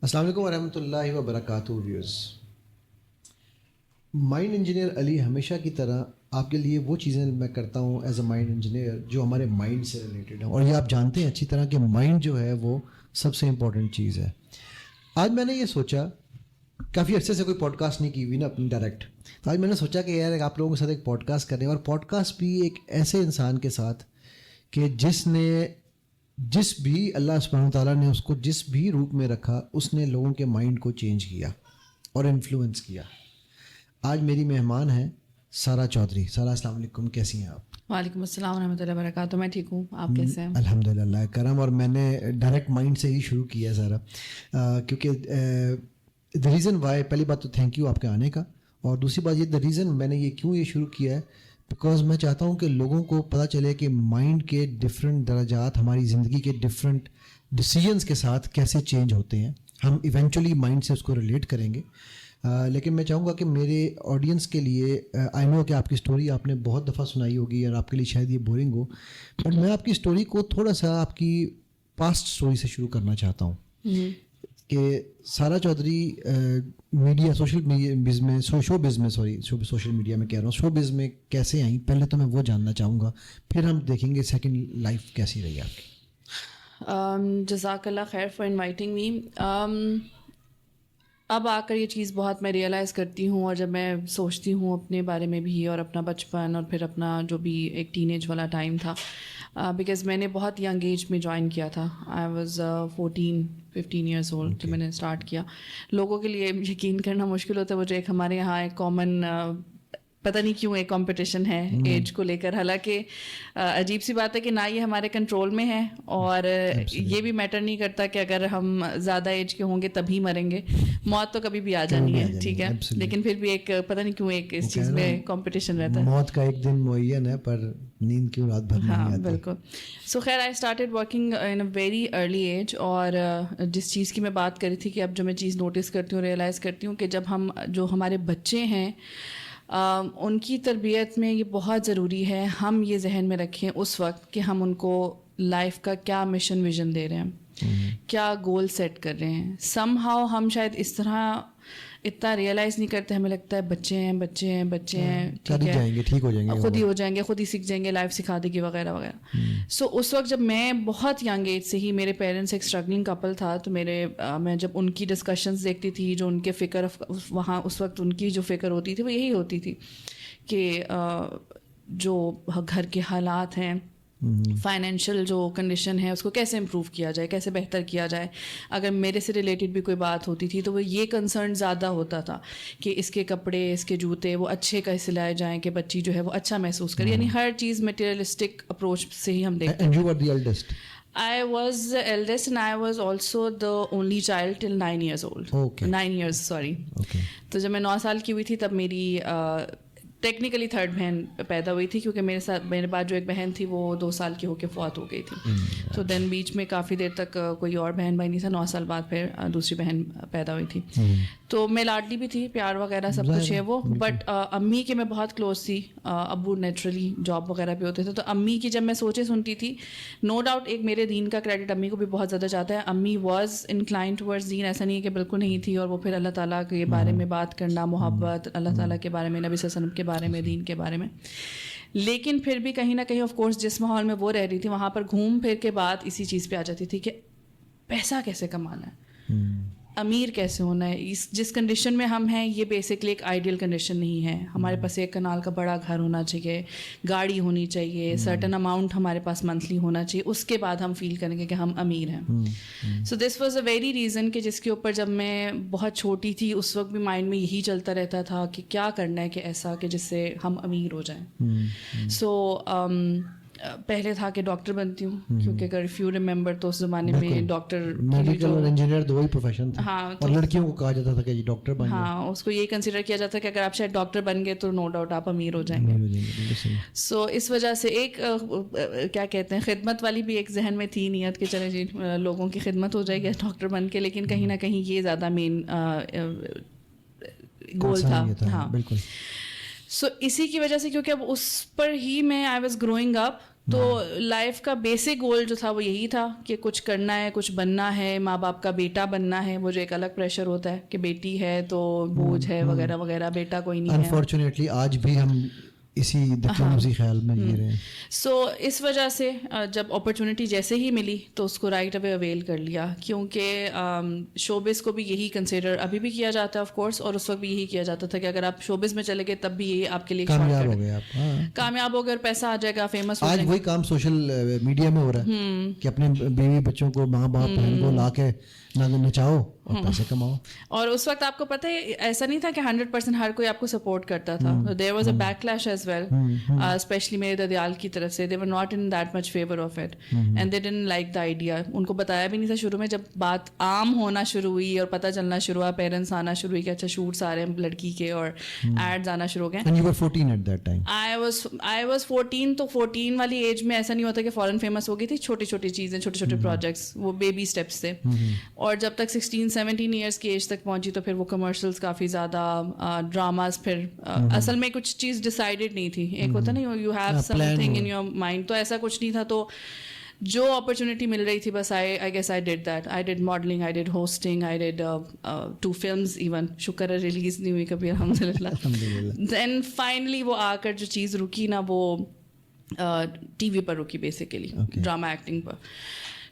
السلام علیکم ورحمۃ اللہ وبرکاتہ ویوز. مائنڈ انجینئر علی ہمیشہ کی طرح آپ کے لیے وہ چیزیں میں کرتا ہوں ایز اے مائنڈ انجینئر جو ہمارے مائنڈ سے ریلیٹڈ ہیں, اور یہ آپ جانتے ہیں اچھی طرح کہ مائنڈ جو ہے وہ سب سے امپورٹنٹ چیز ہے. آج میں نے یہ سوچا, کافی عرصے سے کوئی پوڈ کاسٹ نہیں کی ہوئی نا اپنی ڈائریکٹ, تو آج میں نے سوچا کہ یار آپ لوگوں کے ساتھ ایک پوڈ کاسٹ کریں, اور پوڈ کاسٹ بھی ایک ایسے انسان کے ساتھ کہ جس بھی اللہ سبحانہ تعالیٰ نے اس کو جس بھی روپ میں رکھا اس نے لوگوں کے مائنڈ کو چینج کیا اور انفلوئنس کیا. آج میری مہمان ہیں سارہ چودھری. سارہ السلام علیکم, کیسی ہیں آپ؟ وعلیکم السلام ورحمۃ اللہ وبرکاتہ. میں ٹھیک ہوں, آپ کیسے ہیں؟ الحمد للہ کرم. اور میں نے ڈائریکٹ مائنڈ سے ہی شروع کیا ہے سارہ, کیونکہ دا ریزن وائی, پہلی بات تو تھینک یو آپ کے آنے کا, اور دوسری بات یہ دا ریزن میں نے یہ کیوں یہ شروع کیا ہے, بیکاز میں چاہتا ہوں کہ لوگوں کو پتہ چلے کہ مائنڈ کے ڈفرینٹ درجات ہماری زندگی کے ڈفرینٹ ڈیسیجنس کے ساتھ کیسے چینج ہوتے ہیں. ہم ایونچولی مائنڈ سے اس کو ریلیٹ کریں گے, لیکن میں چاہوں گا کہ میرے آڈینس کے لیے, آئی نو کہ آپ کی اسٹوری آپ نے بہت دفعہ سنائی ہوگی اور آپ کے لیے شاید یہ بورنگ ہو, بٹ میں آپ کی اسٹوری کو تھوڑا سا آپ کی پاسٹ اسٹوری سے شروع کرنا چاہتا ہوں کہ سارہ چودھری میڈیا سوشل بز میں سوشل میڈیا میں کہہ رہا ہوں, شو بز میں کیسے آئیں, پہلے تو میں وہ جاننا چاہوں گا, پھر ہم دیکھیں گے سیکنڈ لائف کیسی رہی آپ کی. جزاک اللہ خیر فار انوائٹنگ می. اب آ کر یہ چیز بہت میں ریئلائز کرتی ہوں, اور جب میں سوچتی ہوں اپنے بارے میں بھی اور اپنا بچپن اور پھر اپنا جو بھی ایک ٹین ایج والا ٹائم تھا, بیکاز میں نے بہت ینگ ایج میں جوائن کیا تھا. آئی واز 14-15 ایئرس اولڈ جب میں نے اسٹارٹ کیا. لوگوں کے لیے یقین کرنا مشکل ہوتا ہے, وہ جو ایک ہمارے یہاں ایک کامن پتہ نہیں کیوں ایک کمپٹیشن ہے ایج کو لے کر, حالانکہ عجیب سی بات ہے کہ نہ یہ ہمارے کنٹرول میں ہے, اور یہ بھی میٹر نہیں کرتا کہ اگر ہم زیادہ ایج کے ہوں گے تبھی مریں گے, موت تو کبھی بھی آ جانی ہے, ٹھیک ہے, لیکن پھر بھی ایک پتہ نہیں کیوں ایک اس چیز میں کمپٹیشن رہتا ہے. موت کا ایک دن معین ہے پر نیند کیوں رات بھر نہیں آتی. بالکل. سو خیر I started working in a very early age, اور جس چیز کی میں بات کری تھی کہ اب جو میں چیز نوٹس کرتی ہوں, ریئلائز کرتی ہوں کہ جب ہم جو ہمارے بچے ہیں ان کی تربیت میں یہ بہت ضروری ہے ہم یہ ذہن میں رکھیں اس وقت کہ ہم ان کو لائف کا کیا مشن ویژن دے رہے ہیں, کیا گول سیٹ کر رہے ہیں. سم ہاؤ ہم شاید اس طرح اتنا ریئلائز نہیں کرتے, ہمیں لگتا ہے بچے ہیں, ٹھیک ہو جائیں گے, خود ہی ہو جائیں گے, خود ہی سیکھ جائیں گے, لائف سکھا دے گی وغیرہ وغیرہ. سو اس وقت جب میں بہت ینگ ایج سے ہی, میرے پیرنٹس ایک اسٹرگلنگ کپل تھا, تو میں جب ان کی ڈسکشنز دیکھتی تھی, جو ان کے فکر وہاں اس وقت ان کی جو فکر ہوتی تھی وہ یہی ہوتی تھی کہ جو گھر کے حالات ہیں, فائنینشیل جو کنڈیشن ہے اس کو کیسے امپروو کیا جائے, کیسے بہتر کیا جائے. اگر میرے سے ریلیٹڈ بھی کوئی بات ہوتی تھی تو وہ یہ کنسرن زیادہ ہوتا تھا کہ اس کے کپڑے, اس کے جوتے وہ اچھے کیسے لائے جائیں کہ بچی جو ہے وہ اچھا محسوس کرے. یعنی ہر چیز میٹیریلسٹک اپروچ سے ہی ہم دیکھتے ہیں. I was the eldest and I was also the only child till 9 years old. Okay. 9 years, sorry. Okay. تو جب میں 9 سال کی ہوئی تھی تب میری ٹیکنیکلی تھرڈ بہن پیدا ہوئی تھی, کیونکہ میرے بعد جو ایک بہن تھی وہ 2 سال کی ہو کے فوت ہو گئی تھی. تو دین بیچ میں کافی دیر تک کوئی اور بہن بھائی نہیں تھا. 9 سال بعد پھر دوسری بہن پیدا ہوئی تھی. تو میں لاڈلی بھی تھی, پیار وغیرہ سب کچھ ہے وہ, بٹ امی کے میں بہت کلوز تھی. ابو نیچرلی جاب وغیرہ بھی ہوتے تھے, تو امی کی جب میں سنتی تھی, نو ڈاؤٹ ایک میرے دین کا کریڈٹ امی کو بھی بہت زیادہ جاتا ہے. امی واز انکلائن ٹورڈز دین, ایسا نہیں ہے کہ بالکل نہیں تھی, اور وہ پھر اللہ تعالیٰ کے بارے میں بات کرنا, محبت اللہ تعالیٰ کے بارے میں, نبی صلی اللہ علیہ وسلم کے بارے میں, دین کے بارے میں. لیکن پھر بھی کہیں نہ کہیں آف کورس جس ماحول میں وہ رہ رہی تھی وہاں پر گھوم پھر کے بات اسی چیز پہ آ جاتی تھی کہ پیسہ کیسے کمانا ہے, امیر کیسے ہونا ہے. جس کنڈیشن میں ہم ہیں یہ بیسکلی ایک آئیڈیل کنڈیشن نہیں ہے. ہمارے پاس 1 کنال کا بڑا گھر ہونا چاہیے, گاڑی ہونی چاہیے, سرٹن اماؤنٹ ہمارے پاس منتھلی ہونا چاہیے, اس کے بعد ہم فیل کریں گے کہ ہم امیر ہیں. So this was a very reason کہ جس کے اوپر جب میں بہت چھوٹی تھی اس وقت بھی مائنڈ میں یہی چلتا رہتا تھا کہ کیا کرنا ہے کہ ایسا کہ جس سے ہم امیر ہو جائیں. سو پہلے تھا کہ ڈاکٹر بنتی ہوں, کیونکہ اگر اف یو ریممبر تو اس زمانے میں ڈاکٹر, میڈیکل اور انجینئر دو ہی پروفیشن تھے, اور لڑکیوں کو کہا جاتا تھا کہ جی ڈاکٹر بن جائیں. ہاں, اس کو یہ کنسیڈر کیا جاتا ہے کہ اگر آپ شاید ڈاکٹر بن گئے تو نو ڈاؤٹ آپ امیر ہو جائیں گے. سو اس وجہ سے ایک کیا کہتے ہیں خدمت والی بھی ایک ذہن میں تھی نیت کہ چلے جی لوگوں کی خدمت ہو جائے گی ڈاکٹر بن کے, لیکن کہیں نہ کہیں یہ زیادہ مین گول تھا. ہاں بالکل. سو اسی کی وجہ سے, کیونکہ اب اس پر ہی میں آئی واز گروئنگ اپ تو لائف کا بیسک گول جو تھا وہ یہی تھا کہ کچھ کرنا ہے, کچھ بننا ہے, ماں باپ کا بیٹا بننا ہے. وہ جو ایک الگ پریشر ہوتا ہے کہ بیٹی ہے تو بوجھ ہے وغیرہ وغیرہ, بیٹا کوئی نہیں ہے. انفارچونیٹلی آج بھی ہم اسی اسی خیال میں جی رہے ہیں. سو اس وجہ سے جب اپرچونٹی جیسے ہی ملی تو اس کو رائٹ اوے اویل کر لیا, کیونکہ شوبز کو بھی یہی کنسیڈر ابھی بھی کیا جاتا ہے آف کورس, اور اس وقت بھی یہی کیا جاتا تھا کہ اگر آپ شوبز میں چلے گئے تب بھی یہی آپ کے لیے کامیاب ہو گئے, آپ کامیاب ہو گئے, پیسہ آ جائے گا, فیمس ہو آج جائے گا. وہی کام سوشل میڈیا میں ہو رہا ہے کہ اپنے بیوی بچوں کو, ماں باپ بہن کو لا کے نچاؤ اور پیسے کماؤ. اور اس وقت آپ کو پتہ ہے ایسا نہیں تھا کہ 100% ہر کوئی آپ کو سپورٹ کرتا تھا. There was a backlash as well, especially میرے ددیال کی طرف سے. They were not in that much favour of it and they didn't like the idea. ان کو بتایا بھی نہیں تھا شروع میں. جب بات عام ہونا شروع ہوئی اور پتہ چلنا شروع ہوا, پیرنٹس آنا شروع ہوئی کہ اچھا شوٹس آ رہے ہیں لڑکی کے اور ایڈز آنا شروع ہو گئے. And you were 14 at that time. I was 14. تو 14 والی ایج میں ایسا نہیں ہوتا کہ فوراً فیمس ہو گئی تھی. چھوٹی چھوٹی چیزیں, چھوٹے چھوٹے پروجیکٹس, وہ بیبی اسٹیپس تھے. اور جب تک 16-17 ایئرس کی ایج تک پہنچی تو پھر وہ کمرشلس کافی زیادہ, ڈراماز. پھر اصل میں کچھ چیز ڈیسائیڈیڈ نہیں تھی. ایک ہوتا نا you have some thing in your mind, تو ایسا کچھ نہیں تھا. تو جو اپرچونیٹی مل رہی تھی بس I guess I did that. I did modelling, I did hosting, I did 2 films even. شکر ہے ریلیز نہیں ہوئی کبھی الحمد للہ. دین فائنلی وہ آ کر جو چیز رکی نا وہ ٹی وی پر رکی, بیسیکلی ڈرامہ ایکٹنگ پر.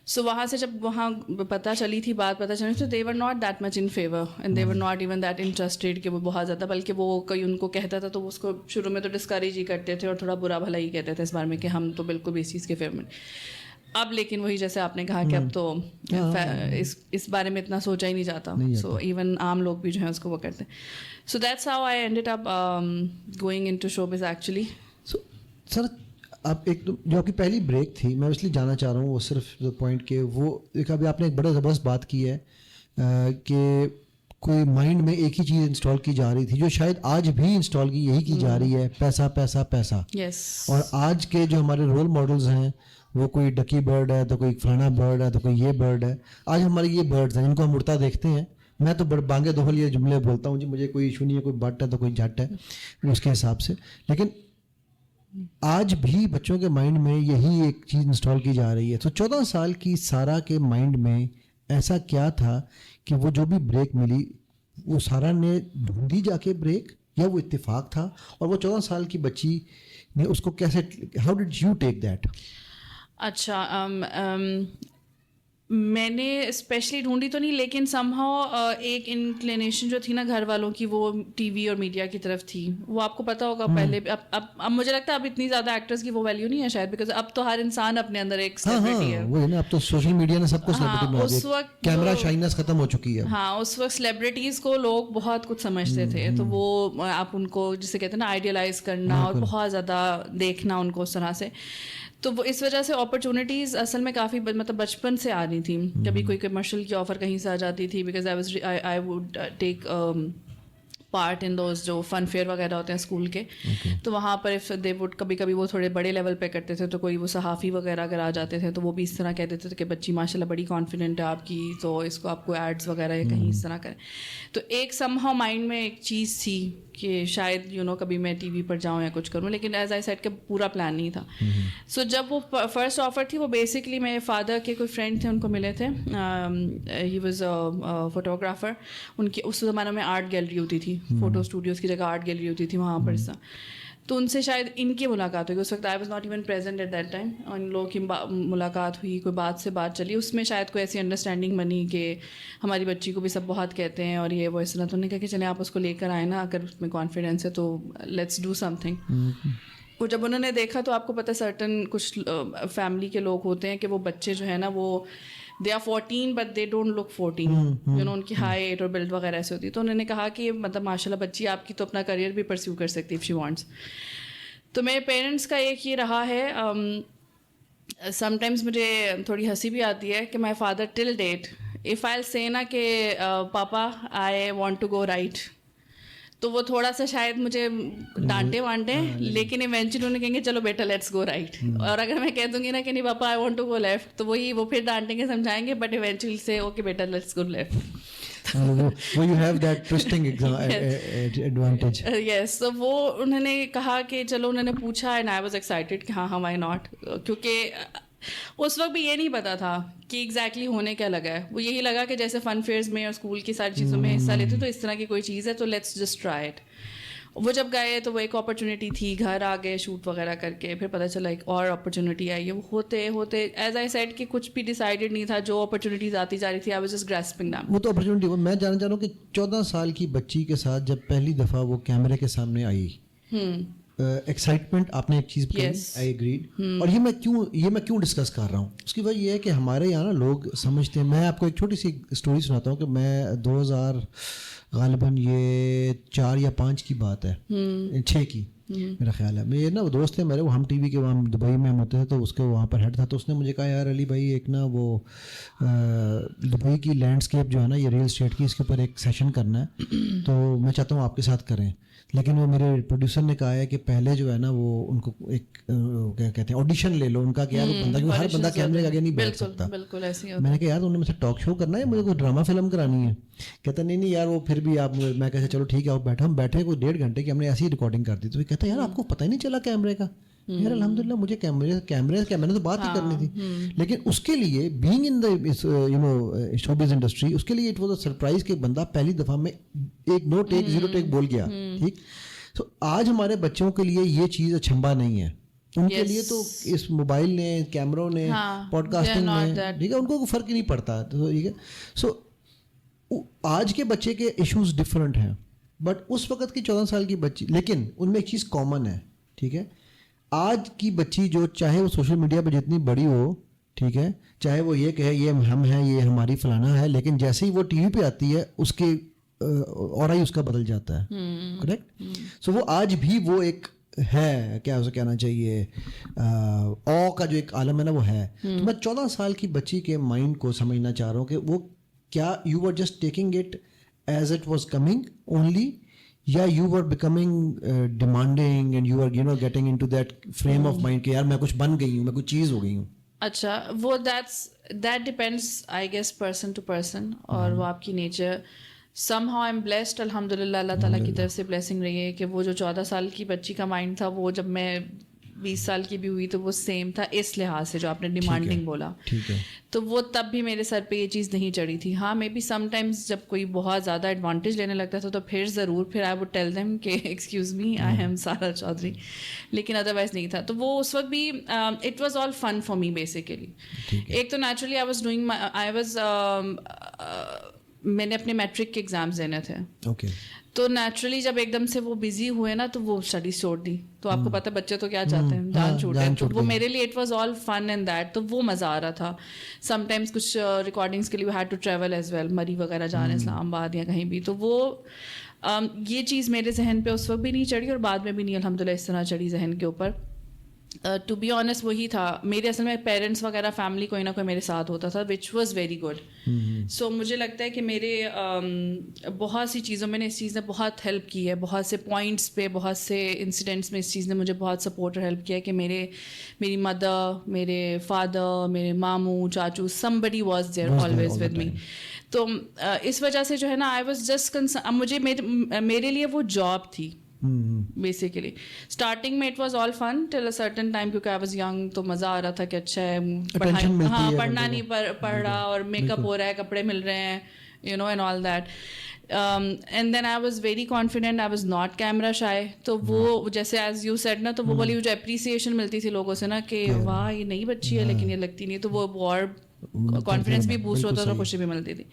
سو وہاں سے جب وہاں پتہ چلی تھی, بات پتہ چلی تو they were not that much in favour and they were not even that interested کہ وہ بہت زیادہ, بلکہ وہ کوئی ان کو کہتا تھا تو وہ اس کو شروع میں تو ڈسکریج ہی کرتے تھے اور تھوڑا برا بھلا ہی کہتے تھے اس بارے میں کہ ہم تو بالکل بھی اس چیز کے فیور میں. اب لیکن وہی جیسے آپ نے کہا کہ اب تو اس بارے میں اتنا سوچا ہی نہیں جاتا. سو ایون عام لوگ بھی جو ہیں اس کو وہ کرتے ہیں. So that's how I ended up going into showbiz actually. Sir آپ ایک جو آپ کی پہلی بریک تھی, میں اس لیے جانا چاہ رہا ہوں وہ صرف پوائنٹ کہ وہ ایک ابھی آپ نے ایک بڑا زبردست بات کی ہے کہ کوئی مائنڈ میں ایک ہی چیز انسٹال کی جا رہی تھی جو شاید آج بھی انسٹال کی یہی کی جا رہی ہے, پیسہ پیسہ پیسہ. اور آج کے جو ہمارے رول ماڈلز ہیں وہ کوئی ڈکی برڈ ہے, تو کوئی فلانا برڈ ہے, تو کوئی یہ برڈ ہے. آج ہمارے یہ برڈز ہیں جن کو ہم اڑتا دیکھتے ہیں. میں تو بانگے دوہل یہ جملے بولتا ہوں جی, مجھے کوئی ایشو نہیں ہے, کوئی بٹ ہے تو کوئی جٹ ہے اس کے حساب سے. لیکن آج بھی بچوں کے مائنڈ میں یہی ایک چیز انسٹال کی جا رہی ہے. تو 14 سال کی سارا کے مائنڈ میں ایسا کیا تھا کہ وہ جو بھی بریک ملی وہ سارا نے ڈھونڈی جا کے بریک, یا وہ اتفاق تھا؟ اور وہ 14 سال کی بچی نے اس کو کیسے, how did you take that? اچھا, میں نے اسپیشلی ڈھونڈی تو نہیں, لیکن سم ہاؤ ایک انکلینیشن جو تھی نا گھر والوں کی وہ ٹی وی اور میڈیا کی طرف تھی. وہ آپ کو پتا ہوگا پہلے. اب مجھے لگتا ہے اب اتنی زیادہ ایکٹرس کی وہ ویلیو نہیں ہے شاید, بیکاز اب تو ہر انسان اپنے اندر ایک سیلیبریٹی ہے. وہ نا اب تو سوشل میڈیا نے سب کو سیلیبریٹی بنا دیا. اس وقت کیمرہ شائنس ختم ہو چکی ہے. ہاں, اس وقت سیلیبریٹیز کو لوگ بہت کچھ سمجھتے تھے. تو وہ آپ ان کو جسے کہتے ہیں نا آئیڈیلائز کرنا اور بہت زیادہ دیکھنا ان کو اس طرح سے. تو وہ اس وجہ سے اپرچونیٹیز اصل میں کافی مطلب بچپن سے آ رہی تھیں. کبھی کوئی کمرشل کی آفر کہیں سے آ جاتی تھی, because I would take part in those جو فن فیئر وغیرہ ہوتے ہیں اسکول کے. تو وہاں پر دے وڈ کبھی کبھی وہ تھوڑے بڑے لیول پہ کرتے تھے, تو کوئی وہ صحافی وغیرہ اگر آ جاتے تھے تو وہ بھی اس طرح کہہ دیتے تھے کہ بچی ماشاء اللہ بڑی کانفیڈنٹ ہے آپ کی, تو اس کو آپ کو ایڈس وغیرہ یا کہیں اس طرح کریں. تو ایک سم ہاؤ مائنڈ میں ایک چیز تھی کہ شاید کبھی میں ٹی وی پر جاؤں یا کچھ کروں, لیکن ایز آئی سیڈ کا پورا پلان نہیں تھا. سو جب وہ فرسٹ آفر تھی وہ بیسکلی میرے فادر کے کوئی فرینڈ تھے, ان کو ملے تھے. He was photographer. ان کی اس زمانے میں آرٹ گیلری ہوتی تھی, فوٹو اسٹوڈیوز کی جگہ آرٹ گیلری ہوتی تھی وہاں پر. تو ان سے شاید ان کی ملاقات ہوئی. اس وقت I was not even present at that time. ان لوگوں کی ملاقات ہوئی, کوئی بات سے بات چلی, اس میں شاید کوئی ایسی انڈرسٹینڈنگ بنی کہ ہماری بچی کو بھی سب بہت کہتے ہیں اور یہ وہ اس طرح. تو انہوں نے کہا کہ چلیں آپ اس کو لے کر آئے نا, اگر اس میں کانفیڈینس ہے تو لیٹس ڈو سم تھنگ. وہ جب انہوں نے دیکھا تو آپ کو پتہ سرٹن کچھ فیملی کے لوگ ہوتے ہیں کہ وہ بچے جو ہے نا وہ they are 14 but they don't look 14, ان کی ہائٹ اور بلڈ وغیرہ ایسے ہوتی ہے. تو انہوں نے کہا کہ مطلب ماشاء اللہ بچی آپ کی تو اپنا کریئر بھی پرسیو کر سکتی اف شی وانٹس. تو میرے پیرنٹس کا ایک یہ رہا ہے, سم ٹائمز مجھے تھوڑی ہنسی بھی آتی ہے کہ my father till date if I say نا کہ پاپا I want to go right, تو وہ تھوڑا سا شاید مجھے ڈانٹے وانٹے, لیکن ایونچولی انہوں نے کہیں گے چلو بیٹا لیٹس گو رائٹ. اور اگر میں کہہ دوں گی نا کہ نہیں پاپا I want to go left, تو وہ پھر ڈانٹیں گے سمجھائیں گے, بٹ ایونچولی سے اوکے بیٹا لیٹس گو لیفٹ. وہ you have that twisting advantage. Yes تو وہ انہوں نے کہا کہ چلو انہوں نے پوچھا اینڈ آئی واز ایکسائٹیڈ کہ ہاں وائی ناٹ, کیونکہ اس وقت بھی یہ نہیں پتا تھا کہ ایگزیکٹلی ہونے کیا لگا ہے. وہ یہی لگا کہ جیسے فن فیئرز میں اور اسکول کی ساری چیزوں میں حصہ لیتے تو اس طرح کی کوئی چیز ہے تو لیٹس جسٹ ٹرائی اٹ. وہ جب گئے تو وہ ایک اپرچونیٹی تھی, گھر آ گئے شوٹ وغیرہ کر کے, پھر پتہ چلا ایک اور اپرچونیٹی آئی ہے. وہ ہوتے ہوتے ایز آئی سیڈ کہ کچھ بھی ڈیسائیڈڈ نہیں تھا, جو اپرچونیٹیز آتی جا رہی تھی I was just grasping them. وہ تو اپرچونیٹی. میں جاننا چاہ رہا ہوں کہ 14 سال کی بچی کے ساتھ جب پہلی دفعہ وہ کیمرے کے سامنے آئی, ایکسائٹمنٹ آپ نے ایک چیز بتائی, آئی ایگریڈ. اور یہ میں کیوں ڈسکس کر رہا ہوں, اس کی وجہ یہ ہے کہ ہمارے یہاں نا لوگ سمجھتے ہیں. میں آپ کو ایک چھوٹی سی اسٹوری سناتا ہوں کہ میں 2000 غالباً یہ 4 یا 5 کی بات ہے, 6 کی میرا خیال ہے. یہ نا وہ دوست ہے میرے, وہ ہم ٹی وی کے وہاں دبئی میں ہم ہوتے تھے تو اس کے وہاں پر ہیڈ تھا. تو اس نے مجھے کہا یار علی بھائی ایک نا وہ دبئی کی لینڈسکیپ جو ہے نا یہ ریل اسٹیٹ کی, اس کے اوپر ایک سیشن کرنا ہے تو میں چاہتا ہوں آپ کے ساتھ کریں. لیکن وہ میرے پروڈیوسر نے کہا ہے کہ پہلے جو ہے نا وہ ان کو ایک کیا کہتے ہیں آڈیشن لے لو ان کا, کہ یار وہ بندہ ہر بندہ کیمرے کے آگے نہیں بیٹھ سکتا. میں نے کہا یار انہوں نے مجھ سے ٹاک شو کرنا ہے, مجھے کوئی ڈرامہ فلم کرانی ہے. کہتا نہیں یار وہ پھر بھی آپ. میں کہتے چلو ٹھیک ہے آپ بیٹھے. ہم بیٹھے کوئی 1.5 گھنٹے کی ہم نے ایسی ریکارڈنگ کر دی. تو وہ کہتا ہے یار آپ کو پتہ ہی نہیں چلا کیمرے کا. یار الحمدللہ مجھے کیمرے کیا میں نے تو بات ہی کرنی تھی. لیکن اس کے لیے being in the showbiz industry, اس کے لیے اٹ واز اے سرپرائز کہ بندہ پہلی دفعہ میں ایک نو ٹیک 0 ٹیک بول گیا. ٹھیک. تو آج ہمارے بچوں کے لیے یہ چیز اچھمبا نہیں ہے. ان کے لیے تو اس موبائل نے, کیمروں نے, پوڈ کاسٹنگ نے, ٹھیک ہے, ان کو فرق ہی نہیں پڑتا. تو ٹھیک ہے. سو آج کے بچے کے ایشوز ڈفرینٹ ہیں, بٹ اس وقت کی 14 سال کی بچی, لیکن ان میں ایک چیز کامن ہے. ٹھیک ہے. آج کی بچی جو چاہے وہ سوشل میڈیا پہ جتنی بڑی ہو, ٹھیک ہے, چاہے وہ یہ کہے یہ ہم ہیں, یہ ہماری فلانا ہے, لیکن جیسے ہی وہ ٹی وی پہ آتی ہے اس کے اور ہی اس کا بدل جاتا ہے. کریکٹ. سو وہ آج بھی وہ ایک ہے, کیا اسے کہنا چاہیے, او کا جو ایک عالم ہے نا وہ ہے. تو میں 14 سال کی بچی کے مائنڈ کو سمجھنا چاہ رہا ہوں کہ وہ کیا you are just taking it as it was coming only, یا you are becoming demanding and you are getting into that frame of mind کہ یار میں کچھ بن گئی ہوں, میں کچھ چیز ہو گئی ہوں. اچھا, وہ that depends I guess person to person, اور وہ آپ کی nature. Somehow I am blessed, الحمد للہ, اللہ تعالیٰ کی طرف سے بلیسنگ رہی ہے کہ وہ جو 14 سال کی بچی کا مائنڈ تھا وہ جب میں 20 سال کی بھی ہوئی تو وہ سیم تھا, اس لحاظ سے جو آپ نے ڈیمانڈنگ بولا. تو وہ تب بھی میرے سر پہ یہ چیز نہیں چڑھی تھی. ہاں مے بی سم ٹائمز جب کوئی بہت زیادہ ایڈوانٹیج لینے لگتا تھا تو پھر ضرور پھر آئی وڈ ٹیل دیم کہ ایکسکیوز می آئی ایم سارا چودھری, لیکن ادروائز نہیں تھا. تو وہ اس وقت بھی it was all fun for me basically. ایک تو نیچرلی میں نے اپنے میٹرک کے ایگزامز دینے تھے. تو نیچرلی جب ایک دم سے وہ بزی ہوئے نا تو وہ اسٹڈیز چھوڑ دی. تو آپ کو پتہ بچے تو کیا چاہتے ہیں, جان چھوٹے. تو وہ میرے لیے it was all fun and that. تو وہ مزہ آ رہا تھا. سم ٹائمز کچھ ریکارڈنگس کے لیے we had to travel as well, Murree وغیرہ جانا, اسلام آباد یا کہیں بھی. تو وہ یہ چیز میرے ذہن پہ اس وقت بھی نہیں چڑھی اور بعد میں بھی نہیں الحمد للہ اس طرح چڑھی ذہن کے اوپر. ٹو بی آنیسٹ وہی تھا میرے اصل میں پیرنٹس وغیرہ فیملی کوئی نہ کوئی میرے ساتھ ہوتا تھا وچ واز ویری گڈ. سو مجھے لگتا ہے کہ میرے بہت سی چیزوں میں نے اس چیز نے بہت ہیلپ کی ہے, بہت سے پوائنٹس پہ, بہت سے انسیڈنٹس میں اس چیز نے مجھے بہت سپورٹ اور ہیلپ کیا ہے کہ میری مدر, میرے فادر, میرے ماموں, چاچو, somebody was there always with me. تو اس وجہ سے جو ہے نا آئی واز جسٹ مجھے میرے لیے وہ جاب تھی بیسیکلی. اسٹارٹنگ میں it was all fun till a certain time, کیونکہ آئی واز ینگ تو مزہ آ رہا تھا کہ اچھا ہے پڑھنا نہیں پڑھ رہا اور میک اپ ہو رہا ہے, کپڑے مل رہے ہیں, you know, and all that. And then I was very confident, I was not camera shy. تو وہ جیسے ایز یو سیڈ نا, تو وہ والی جو اپریسیشن ملتی تھی لوگوں سے نا کہ واہ یہ نئی بچی ہے لیکن یہ لگتی نہیں, تو وہ اور کانفیڈنس بھی بوسٹ ہوتا تھا, خوشی بھی ملتی تھی.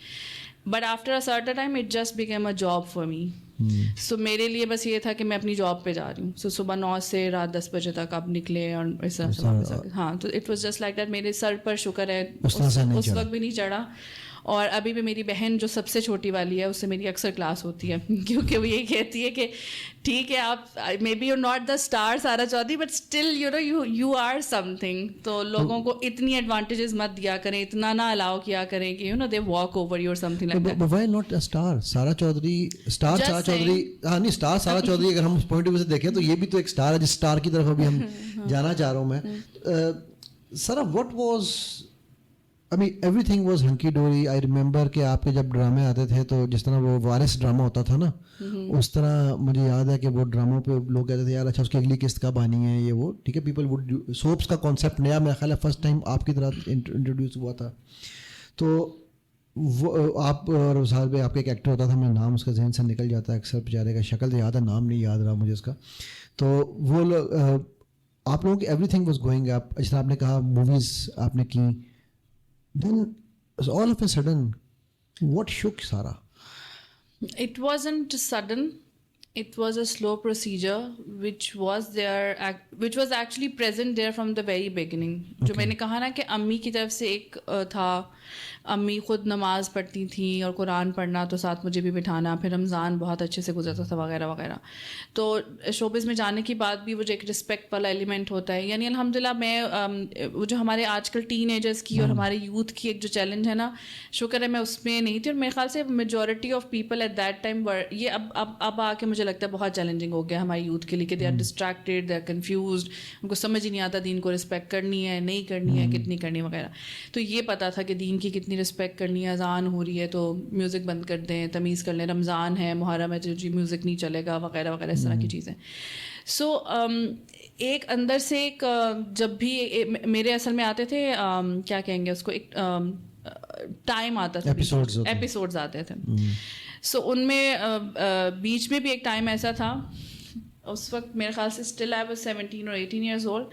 But after a certain time it just became a job for me. So میرے لیے بس یہ تھا کہ میں اپنی جاب پہ جا رہی ہوں. سو صبح 9 سے رات 10 بجے تک آپ نکلے اور اس طرح سے واپس آ گئے. ہاں, تو it was just like that. میرے سر پر شکر ہے اس وقت بھی نہیں چڑھا. اور ابھی بھی میری بہن جو سب سے چھوٹی والی ہے اس سے میری اکثر کلاس ہوتی ہے کیونکہ وہ یہی کہتی ہے کہ ٹھیک ہے آپ may be you not the star Sara Chaudhry but still you know you are something. تو لوگوں کو اتنی ایڈوانٹیجز مت دیا کریں, اتنا نہ الاؤ کیا کریں کہ you know they walk over you اور something like that. Why not a star Sara Chaudhry, star Sara Chaudhry. ہاں نہیں, اسٹار سارا چودھری اگر ہم اس پوائنٹ آف ویو سے دیکھیں تو یہ بھی تو ایک اسٹار ہے, جس اسٹار کی طرف ابھی ہم جانا چاہ رہا ہوں میں. Sir what was I mean everything was hunky dory. I remember کہ آپ کے جب ڈرامے آتے تھے تو جس طرح وہ وارث ڈرامہ ہوتا تھا نا, اس طرح مجھے یاد ہے کہ وہ ڈراموں پہ لوگ کہتے تھے یار اچھا اس کی اگلی قسط کب آنی ہے, یہ وہ ٹھیک ہے. پیپل وڈ سوپس کا کانسیپٹ نیا میرا خیال ہے فرسٹ ٹائم آپ کی طرح انٹروڈیوس ہوا تھا. تو وہ آپ اور صاحب آپ کا ایک ایکٹر ہوتا تھا, میرا نام اس کا ذہن سے نکل جاتا ہے اکثر, بیچارے کا شکل تو یاد ہے, نام نہیں یاد رہا مجھے اس کا. تو وہ آپ لوگوں کی every thing was going up, جس طرح آپ نے کہا موویز آپ نے کی, دین all of a sudden what shook Sara? It wasn't sudden. It was a slow procedure which was actually present there from the very beginning. جو میں نے کہا نا کہ امی کی طرف سے ایک تھا, امی خود نماز پڑھتی تھیں اور قرآن پڑھنا تو ساتھ مجھے بھی بٹھانا, پھر رمضان بہت اچھے سے گزرتا تھا وغیرہ وغیرہ. تو شوبز میں جانے کے بعد بھی وہ جو ایک رسپیکٹ والا ایلیمنٹ ہوتا ہے, یعنی الحمدللہ میں وہ جو ہمارے آج کل ٹین ایجرس کی اور ہمارے یوتھ کی ایک جو چیلنج ہے نا, شکر ہے میں اس میں نہیں تھی. اور میرے خیال سے majority of people at that time یہ اب آ کے مجھے لگتا ہے بہت چیلنجنگ ہو گیا ہماری یوتھ کے لیے کہ they are distracted, they are confused, ان کو سمجھ ہی نہیں آتا دین کو رسپیکٹ کرنی ہے نہیں کرنی ہے, کتنی کرنی وغیرہ. تو یہ پتہ تھا کہ دین کی کتنی رسپیکٹ کرنی ہے, اذان ہو رہی ہے تو میوزک بند کر دیں, تمیز کر لیں, رمضان ہے محرم ہے تو جی میوزک نہیں چلے گا وغیرہ وغیرہ, اس طرح کی چیزیں. سو ایک اندر سے ایک جب بھی میرے اصل میں آتے تھے کیا کہیں گے اس کو, ایک ٹائم آتا تھا, ایپیسوڈز آتے تھے. سو ان میں بیچ میں بھی ایک ٹائم ایسا تھا, اس وقت میرے خیال سے اسٹل آئی واز 17 اور 18 ایئرز اولڈ,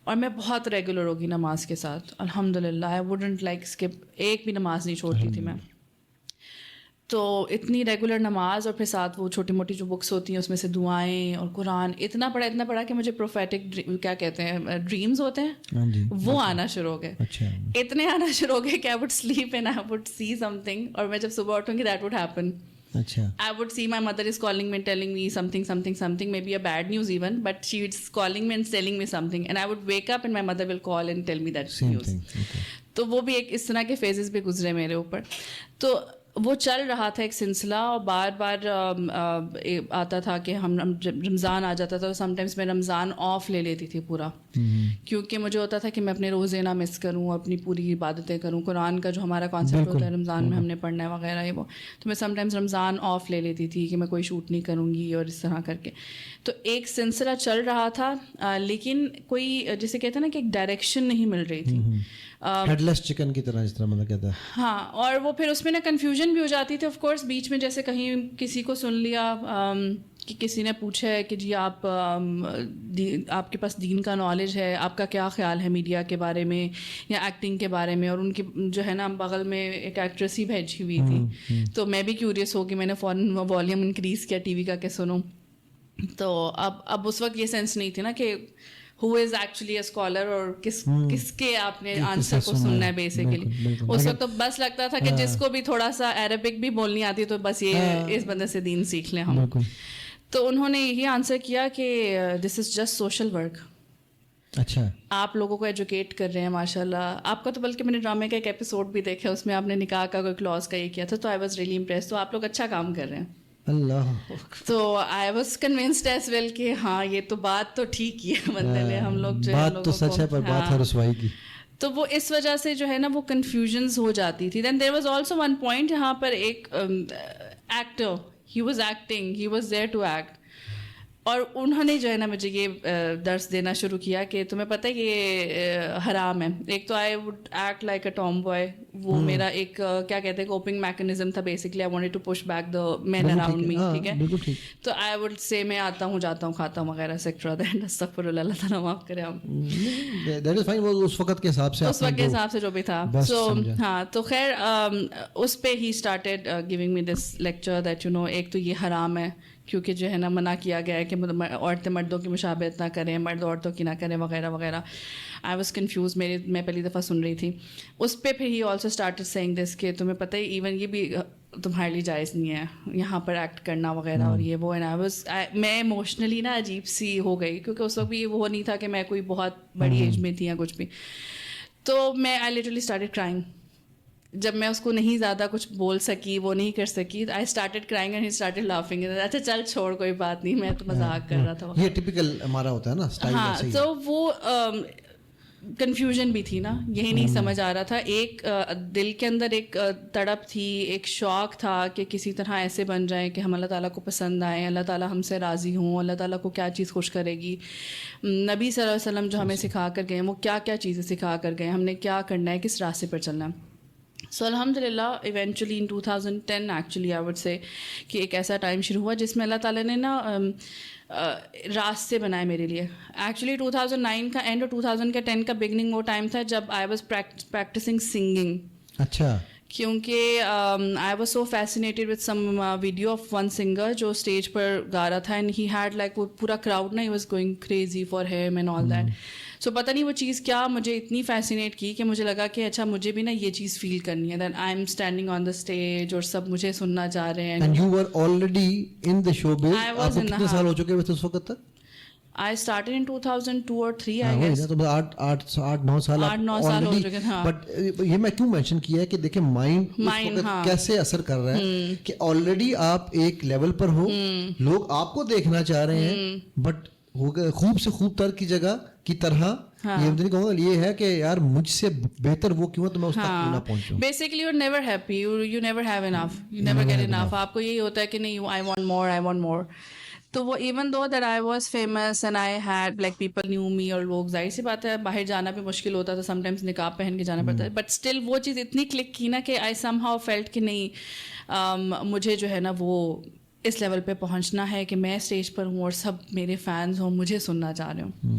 اور میں بہت ریگولر ہوگی نماز کے ساتھ الحمد للہ. آئی ووڈنٹ لائک اسکپ, ایک بھی نماز نہیں چھوڑتی تھی میں. تو اتنی ریگولر نماز, اور پھر ساتھ وہ چھوٹی موٹی جو بکس ہوتی ہیں اس میں سے دعائیں اور قرآن, اتنا پڑھا کہ مجھے پروفیٹک کیا کہتے ہیں ڈریمز ہوتے ہیں وہ آنا شروع ہو گئے. اتنے آنا شروع ہو گئے کہ I would sleep and I would see something, اور میں جب صبح اٹھوں گی that would happen. I would see my mother is calling me and telling me something, maybe a bad news even, but she is calling me and telling me something, and I would wake up and my mother will call and tell me that news. تو وہ بھی ایک اس طرح کے phases بھی گزرے میرے اوپر. تو وہ چل رہا تھا ایک سلسلہ, اور بار بار آتا تھا کہ ہم جب رمضان آ جاتا تھا تو سم ٹائمس میں رمضان آف لے لیتی تھی پورا, کیونکہ مجھے ہوتا تھا کہ میں اپنے روزے نہ مس کروں, اپنی پوری عبادتیں کروں. قرآن کا جو ہمارا کانسیپٹ ہوتا ہے رمضان میں ہم نے پڑھنا ہے وغیرہ یہ وہ, تو میں سم ٹائمس رمضان آف لے لیتی تھی کہ میں کوئی شوٹ نہیں کروں گی اور اس طرح کر کے. تو ایک سلسلہ چل رہا تھا, لیکن کوئی جسے کہتے ہیں نا کہ ایک ڈائریکشن نہیں مل رہی تھی, ہیڈ لیس چکن کی طرح, اس طرح مطلب کہتا ہے. ہاں, اور وہ پھر اس میں نا کنفیوژن بھی ہو جاتی تھی. آف کورس بیچ میں جیسے کہیں کسی کو سن لیا کہ کسی نے پوچھا ہے کہ جی آپ کے پاس دین کا نالج ہے, آپ کا کیا خیال ہے میڈیا کے بارے میں یا ایکٹنگ کے بارے میں, اور ان کی جو ہے نا بغل میں ایک ایکٹریس ہی بھیجی ہوئی تھی. تو میں بھی کیوریس ہو کہ میں نے فوراً والیوم انکریز کیا ٹی وی کا کہ سنوں. تو اب اس وقت یہ سینس نہیں تھی نا کہ who is actually a scholar اور کس کے آپ نے آنسر کو سننا ہے بیسیکلی. اس وقت تو بس لگتا تھا کہ جس کو بھی تھوڑا سا عربک بھی بولنی آتی تو بس یہ اس بندے سے دین سیکھ لیں ہم. تو انہوں نے یہی آنسر کیا کہ دس از جسٹ سوشل ورک. اچھا, آپ لوگوں کو ایجوکیٹ کر رہے ہیں ماشاء اللہ. آپ کا تو بلکہ میں نے ڈرامے کا ایک ایپیسوڈ بھی دیکھا, اس میں آپ نے نکاح کا کوئی کلوز کا یہ کیا تھا, تو آئی واز ریئلی امپریس. تو آپ لوگ اچھا کام کر رہے ہیں. اللہ. تو I was convinced as well کہ ہاں یہ تو بات تو ٹھیک ہی ہے بندے نے, ہم لوگ جو بات تو سچ ہے پر بات ہے رسوائی کی. تو وہ اس وجہ سے جو ہے نا وہ کنفیوژنز ہو جاتی تھی. Then there was also one point جہاں پر ایک actor, he was acting, he was there to act, اور انہوں نے جو ہے نا مجھے یہ درس دینا شروع کیا کہ تمہیں پتہ ہے یہ حرام ہے. ایک تو I would act like a tomboy, وہ میرا ایک کیا کہتے ہیں کوپنگ میکنزم تھا basically. I wanted to push back the men around me, ٹھیک ہے. تو آئی وڈ سے میں آتا ہوں جاتا ہوں کھاتا ہوں وغیرہ سیکٹرا. دین استغفر اللہ, اللہ تعالیٰ معاف کرے ہم. دیٹ از فائن, وہ اس وقت کے حساب سے, اس وقت کے حساب سے جو بھی تھا. سو ہاں, تو خیر اس پہ ہی started giving me this lecture that you know ایک تو یہ حرام ہے کیونکہ جو ہے نا منع کیا گیا ہے کہ عورتیں مردوں کی مشابہت نہ کریں, مرد عورتوں کی نہ کریں وغیرہ وغیرہ. آئی واز کنفیوز, میں پہلی دفعہ سن رہی تھی اس پہ. پھر ہی آلسو اسٹارٹڈ سیئنگ دس کہ تمہیں پتہ ہے ایون یہ بھی تمہارے لیے جائز نہیں ہے یہاں پر ایکٹ کرنا وغیرہ اور یہ وہ. میں ایموشنلی نا عجیب سی ہو گئی, کیونکہ اس وقت بھی وہ نہیں تھا کہ میں کوئی بہت بڑی ایج میں تھی یا کچھ بھی. تو میں آئی لٹرلی اسٹارٹڈ کرائنگ. جب میں اس کو نہیں زیادہ کچھ بول سکی, وہ نہیں کر سکی, I started crying and he started laughing. اچھا چل چھوڑ کوئی بات نہیں, میں تو مذاق کر رہا تھا. یہ ٹپیکل ہمارا ہوتا ہے نا اسٹائل. ہاں, تو وہ کنفیوژن بھی تھی نا, یہی نہیں سمجھ آ رہا تھا. ایک دل کے اندر ایک تڑپ تھی, ایک شوق تھا کہ کسی طرح ایسے بن جائیں کہ ہم اللہ تعالیٰ کو پسند آئیں, اللہ تعالیٰ ہم سے راضی ہوں, اللہ تعالیٰ کو کیا چیز خوش کرے گی, نبی صلی اللہ علیہ وسلم جو ہمیں سکھا کر گئے وہ کیا کیا چیزیں سکھا کر گئے, ہم نے کیا کرنا ہے, کس راستے پر چلنا ہے. سو الحمد للہ eventually in 2010 actually I would say کہ ایک ایسا ٹائم شروع ہوا جس میں اللہ تعالیٰ نے نا راستے بنائے میرے لیے. ایکچولی 2009 کا اینڈ اور 2010 کا بگننگ وہ ٹائم تھا جب آئی واز پریکٹسنگ سنگنگ. اچھا. کیونکہ I was so fascinated with some video of one singer جو اسٹیج پر گا رہا تھا, اینڈ ہی ہیڈ لائک وہ پورا کراؤڈ نا he was going crazy for him and all that. So پتہ نہیں وہ چیز کیا مجھے اتنی فیسینیٹ کی کہ مجھے لگا کہ اچھا مجھے بھی نا یہ چیز فیل کرنی ہے. Then I am standing on the stage اور سب مجھے سننا چاہ رہے ہیں. And you were already in the showbiz. آپ کو کتنے سال ہو چکے ہیں اس وقت تک؟ I started in 2002 or 3 I guess. guess. تو 8-9 سال ہو چکے ہیں. بٹ یہ میں کیوں مینشن کیا ہے کہ دیکھیں مائنڈ کیسے اثر کر رہا ہے کہ آلریڈی آپ ایک لیول پر ہو, لوگ آپ کو دیکھنا چاہ رہے ہیں, بٹ خوب سے خوب تر کی جگہ کی طرح یہ نہیں کہوں گا یہ ہے کہ یار مجھ سے بہتر وہ کیوں ہے تو میں اس تک کیوں نہ پہنچوں. Basically you never happy, you never have enough, you never get enough. آپ کو یہی ہوتا ہے کہ نہیں I want more, I want more. تو وہ even though that I was famous and I had like people knew me, اور لوگ ظاہر سی بات ہے باہر جانا بھی مشکل ہوتا تھا, سم ٹائمس نقاب پہن کے جانا پڑتا ہے, بٹ اسٹل وہ چیز اتنی کلک کی نا کہ آئی سم ہاؤ فیلٹ کہ نہیں مجھے جو ہے نا وہ اس لیول پہ پہنچنا ہے کہ میں اسٹیج پر ہوں اور سب میرے فینس ہوں, مجھے سننا چاہ رہے ہوں.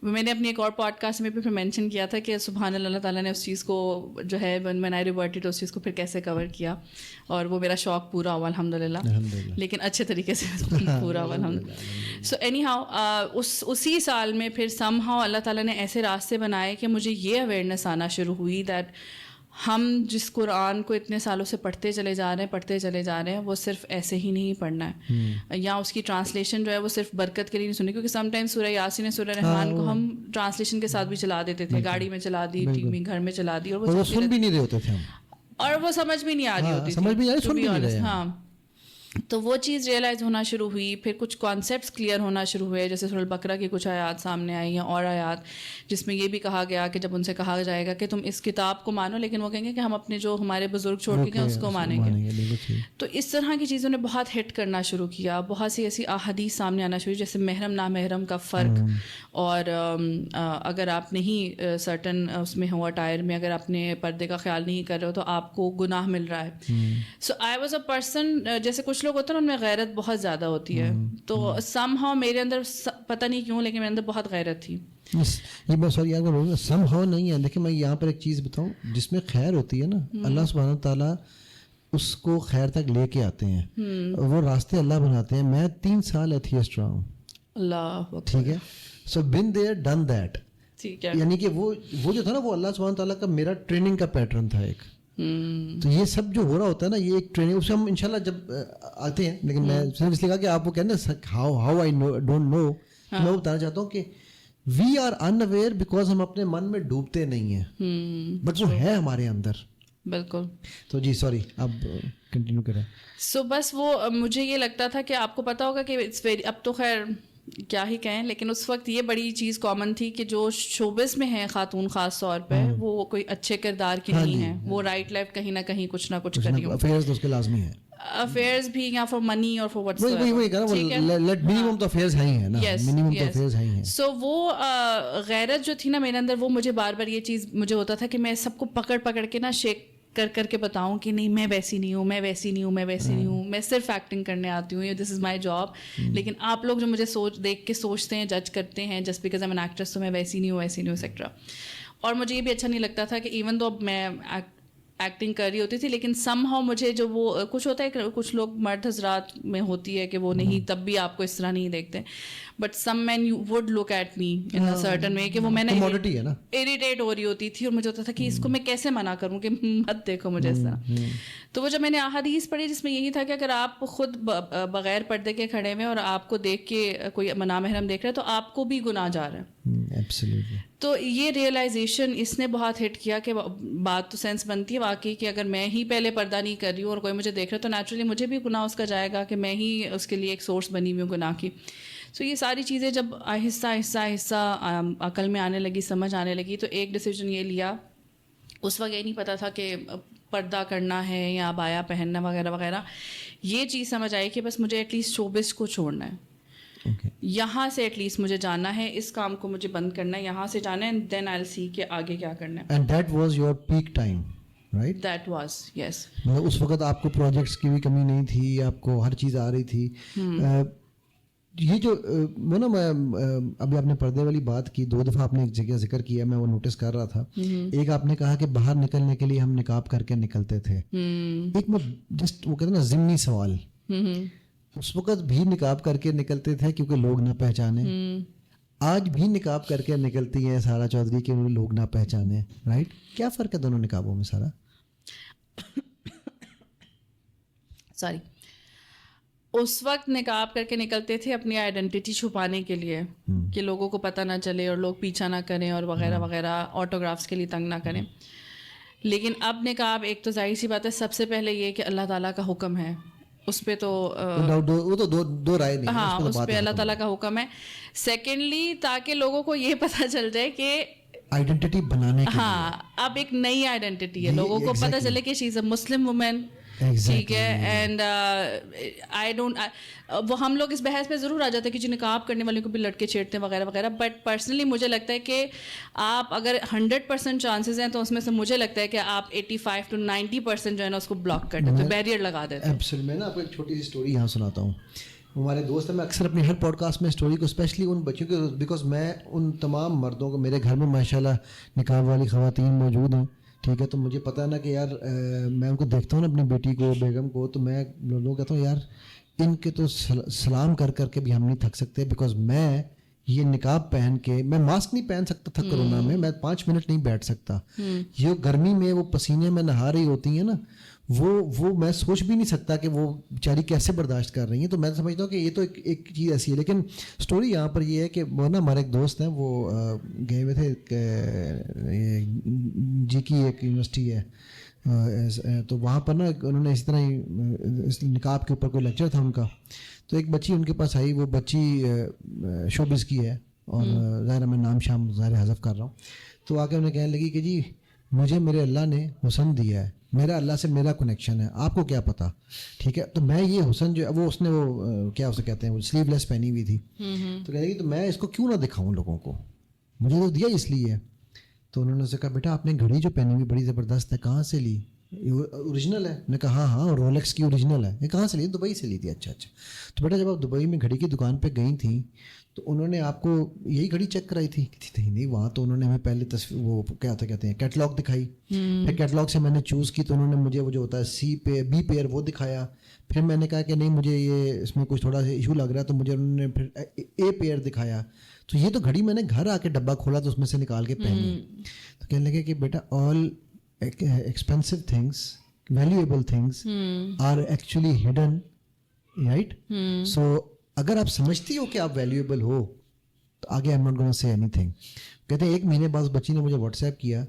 میں نے اپنی ایک اور پوڈ کاسٹ میں بھی پھر مینشن کیا تھا کہ سبحان اللہ تعالیٰ نے اس چیز کو جو ہے when I reverted اس چیز کو پھر کیسے کور کیا, اور وہ میرا شوق پورا ہوا الحمد للہ, لیکن اچھے طریقے سے پورا ہوا الحمد للہ. سو اینی ہاؤ اسی سال میں پھر سم ہاؤ اللہ تعالیٰ نے ایسے راستے بنائے کہ مجھے یہ اویئرنیس آنا شروع ہوئی دیٹ ہم جس قرآن کو اتنے سالوں سے پڑھتے چلے جا رہے ہیں وہ صرف ایسے ہی نہیں پڑھنا ہے, یا اس کی ٹرانسلیشن جو ہے وہ صرف برکت کے لیے نہیں سنی, کیونکہ سم ٹائم سورہ یاسین سورہ رحمان کو ہم ٹرانسلیشن کے ساتھ بھی چلا دیتے تھے, گاڑی میں چلا دی, ٹی وی گھر میں چلا دی, اور وہ سن بھی نہیں رہے ہوتے تھے اور وہ سمجھ بھی نہیں آ رہی ہوتی تھی. ہاں, تو وہ چیز ریئلائز ہونا شروع ہوئی. پھر کچھ کانسیپٹس کلیئر ہونا شروع ہوئے, جیسے سورہ البقرہ کی کچھ آیات سامنے آئی ہیں, اور آیات جس میں یہ بھی کہا گیا کہ جب ان سے کہا جائے گا کہ تم اس کتاب کو مانو, لیکن وہ کہیں گے کہ ہم اپنے جو ہمارے بزرگ چھوڑ کے گئے اس کو مانیں گے. تو اس طرح کی چیزوں نے بہت ہٹ کرنا شروع کیا. بہت سی ایسی احادیث سامنے آنا شروع, جیسے محرم نامحرم کا فرق, اور اگر آپ نہیں سرٹن اس میں ہو اٹائر میں, اگر آپ نے پردے کا خیال نہیں کر رہے ہو تو آپ کو گناہ مل رہا ہے. سو آئی واز اے پرسن, جیسے کچھ لوگ ہوتے ہیں ان میں غیرت بہت زیادہ ہوتی ہے, تو سم ہاؤ میرے اندر پتہ نہیں کیوں لیکن میرے اندر بہت غیرت تھی. یہ میں سوری یار سم ہاؤ نہیں ہے, لیکن میں یہاں پر ایک چیز بتاؤں, جس میں خیر ہوتی ہے نا اللہ سبحانہ تعالیٰ اس کو خیر تک لے کے آتے ہیں, وہ راستے اللہ بناتے ہیں. میں 3 سال ایتھیسٹ رہا ہوں, اللہ ٹھیک ہے, سو بن دیئر ڈن دیٹ, ٹھیک ہے, یعنی کہ وہ جو تھا نا وہ اللہ سبحانہ تعالیٰ کا میرا ٹریننگ کا پیٹرن تھا ایک. تو یہ سب جو ہو رہا ہوتا ہے نا, یہ ایک ٹریننگ, اس سے ہم انشاءاللہ جب آتے ہیں, لیکن میں صرف اس لیے کہا کہ آپ وہ کہتے ہیں ہاؤ آئی ڈونٹ نو, میں وہ بتانا چاہتا ہوں کہ we are unaware because ہم اپنے من میں ڈوبتے نہیں ہیں, بٹ وہ ہے ہمارے اندر. بالکل. تو جی سوری اب کنٹینیو کریں. سو بس وہ مجھے یہ لگتا تھا کہ آپ کو پتہ ہوگا کہ اب تو خیر کیا ہی کہیں, لیکن اس وقت یہ بڑی چیز کامن تھی کہ جو شوبز میں ہیں خاتون خاص طور پہ, وہ کوئی اچھے کردار کی نہیں ہیں, وہ رائٹ لیفٹ کہیں نہ کہیں کچھ نہ کچھ کری ہوں. افیئرز تو اس کے لازمی ہے, افیئرز بھی, یا فار منی اور فار واٹس وہی کہا وہ منیمم تو افیئرز ہیں نا, منیمم تو افیئرز ہیں. سو وہ غیرت جو تھی نا میرے اندر, وہ مجھے بار بار یہ چیز مجھے ہوتا تھا کہ میں سب کو پکڑ کے نا شیک کر کے بتاؤں کہ نہیں میں ویسی نہیں ہوں, میں صرف ایکٹنگ کرنے آتی ہوں, دس از مائی جاب. لیکن آپ لوگ جو مجھے دیکھ کے سوچتے ہیں, جج کرتے ہیں just because I am an actress, تو میں ویسی نہیں ہوں ایکسٹرا. اور مجھے یہ بھی اچھا نہیں لگتا تھا کہ ایون دو میں ایکٹنگ کر رہی ہوتی تھی, لیکن سم ہاؤ مجھے جو وہ کچھ ہوتا ہے, کچھ لوگ مرد حضرات میں ہوتی ہے کہ وہ نہیں, تب بھی آپ کو اس طرح نہیں دیکھتے, but some men you would look at me in a certain way کہ وہ میں نے اریٹیٹ ہو رہی ہوتی تھی, اور مجھے ہوتا تھا کہ اس کو میں کیسے منع کروں کہ مت دیکھو مجھے اس طرح. تو وہ جب میں نے احادیث پڑھی جس میں یہی تھا کہ اگر آپ خود بغیر پردے کے کھڑے ہوئے اور آپ کو دیکھ کے کوئی نامحرم دیکھ رہا ہے تو آپ کو بھی گناہ جا رہا ہے, Absolutely. تو یہ ریئلائزیشن اس نے بہت ہٹ کیا کہ بات تو سینس بنتی ہے واقعی کہ اگر میں ہی پہلے پردہ نہیں کر رہی ہوں اور کوئی مجھے دیکھ رہا ہے تو نیچرلی مجھے بھی گناہ اس کا جائے گا کہ میں ہی اس کے لیے ایک سورس بنی ہوئی ہوں گناہ کی. سو یہ ساری چیزیں جب آہستہ آہستہ آہستہ عقل میں آنے لگی, سمجھ آنے لگی, تو ایک ڈیسیجن یہ لیا. اس وقت یہ نہیں پتہ تھا کہ پردہ کرنا ہے یا عبایا پہننا وغیرہ وغیرہ. یہ چیز سمجھ آئی کہ بس مجھے ایٹ لیسٹ شوبز کو چھوڑنا ہے, یہاں سے ایٹ لیسٹ مجھے جانا ہے, اس کام کو مجھے بند کرنا ہے, یہاں سے جانا ہے, اینڈ دین آئی ول سی کہ آگے کیا کرنا ہے. And that was your peak time, right? That was yes. مطلب اس وقت آپ کو پروجیکٹس کی بھی کمی نہیں تھی, آپ کو ہر چیز آ رہی تھی. یہ جو وہ نا میں ابھی آپ نے پردے والی بات کی, 2 دفعہ آپ نے ایک جگہ ذکر کیا, میں وہ نوٹس کر رہا تھا. ایک آپ نے کہا کہ باہر نکلنے کے لیے ہم نقاب کر کے نکلتے تھے. ایک میں جسٹ وہ کہتے ہیں نا ضمنی سوال, اس وقت بھی نقاب کر کے نکلتے تھے کیونکہ لوگ نہ پہچانے, آج بھی نقاب کر کے نکلتی ہیں سارا چودھری کہ انہیں لوگ نہ پہچانے, رائٹ؟ کیا فرق ہے دونوں نقابوں میں سارا؟ سوری, اس وقت نقاب کر کے نکلتے تھے اپنی آئیڈینٹی چھپانے کے لیے کہ لوگوں کو پتہ نہ چلے اور لوگ پیچھا نہ کریں اور وغیرہ وغیرہ, آٹوگرافس کے لیے تنگ نہ کریں. لیکن اب نقاب ایک تو ظاہر سی بات ہے, سب سے پہلے یہ کہ اللہ تعالیٰ کا حکم ہے, اس پہ تو وہ تو دو رائے نہیں, ہاں اس پہ اللہ تعالیٰ کا حکم ہے. سیکنڈلی تاکہ لوگوں کو یہ پتہ چل جائے کہ آئیڈینٹی بنانے کے, ہاں اب ایک نئی آئیڈینٹی ہے, لوگوں کو پتہ چلے کہ شی از اے مسلم وومن, ٹھیک ہے. اینڈ آئی ڈونٹ, وہ ہم لوگ اس بحث پہ ضرور آ جاتے ہیں کہ جو نقاب کرنے والوں کو بھی لڑکے چھیڑتے ہیں وغیرہ وغیرہ, بٹ پرسنلی مجھے لگتا ہے کہ آپ اگر 100% چانسز ہیں تو اس میں سے مجھے لگتا ہے کہ آپ 85 to 90% جو ہے نا اس کو بلاک کر دیتے, بیریئر لگا دیتے ہیں. میں نا آپ کو ایک چھوٹی سی اسٹوری یہاں سناتا ہوں. ہمارے دوست ہیں, میں اکثر اپنی ہر پوڈ کاسٹ میں اسٹوری کو اسپیشلی ان بچوں کے, بیکاز میں ان تمام مردوں کو, میرے گھر میں ماشاء اللہ نقاب والی خواتین موجود ہیں, ٹھیک ہے, تو مجھے پتہ ہے نا کہ یار میں ان کو دیکھتا ہوں نا اپنی بیٹی کو, بیگم کو, تو میں لوگوں کو کہتا ہوں یار ان کے تو سلام کر کر کے بھی ہم نہیں تھک سکتے, بیکاز میں یہ نقاب پہن کے, میں ماسک نہیں پہن سکتا تھا کرونا میں 5 منٹ نہیں بیٹھ سکتا. یہ گرمی میں وہ پسینے میں نہا رہی ہوتی ہیں نا, وہ میں سوچ بھی نہیں سکتا کہ وہ بیچاری کیسے برداشت کر رہی ہیں. تو میں سمجھتا ہوں کہ یہ تو ایک چیز ایسی ہے. لیکن اسٹوری یہاں پر یہ ہے کہ وہ نا ہمارے ایک دوست ہیں, وہ گئے ہوئے تھے جی کی ایک یونیورسٹی ہے, تو وہاں پر نا انہوں نے اسی طرح ہی نقاب کے اوپر کوئی لیکچر تھا ان کا, تو ایک بچی ان کے پاس آئی, وہ بچی شوبز کی ہے اور ظاہر میں نام شام ظاہر حذف کر رہا ہوں, تو آ کے انہیں کہنے لگی کہ جی مجھے میرے اللہ نے حسن دیا ہے, میرا اللہ سے میرا کنیکشن ہے, آپ کو کیا پتہ, ٹھیک ہے, تو میں یہ حسن جو وہ اس نے وہ کیا اسے کہتے ہیں وہ سلیو لیس پہنی ہوئی تھی, تو کہنے لگی تو میں اس کو کیوں نہ دکھاؤں لوگوں کو, مجھے تو دیا اس لیے. تو انہوں نے اسے کہا بیٹا آپ نے گھڑی جو پہنی ہوئی بڑی زبردست ہے, کہاں سے لی, اوریجنل ہے؟ میں نے کہا ہاں رولیکس کی اوریجنل ہے. یہ کہاں سے لی؟ دبئی سے لی تھی. اچھا. تو بیٹا جب آپ دبئی میں گھڑی کی دکان پہ گئی تھیں تو انہوں نے آپ کو یہی گھڑی چیک کرائی تھی؟ نہیں, وہاں تو انہوں نے ہمیں پہلے وہ کیا کہتے ہیں کیٹلاگ دکھائی, پھر کیٹلاگ سے میں نے چوز کی تو انہوں نے مجھے وہ جو ہوتا ہے بی پیئر وہ دکھایا, پھر میں نے کہا کہ نہیں مجھے یہ اس میں کچھ تھوڑا سا ایشو لگ رہا ہے, تو مجھے انہوں نے پھر اے پیئر دکھایا. تو یہ تو گھڑی میں نے گھر آ کے ڈبہ کھولا تو اس میں سے نکال کے پہنی. تو کہنے لگے کہ بیٹا all expensive things, valuable things are actually hidden, right? So اگر آپ سمجھتی ہو کہ آپ ویلیویبل ہو تو آگے I'm not gonna say anything. کہتے ہیں 1 مہینے بعد بچی نے مجھے واٹس ایپ کیا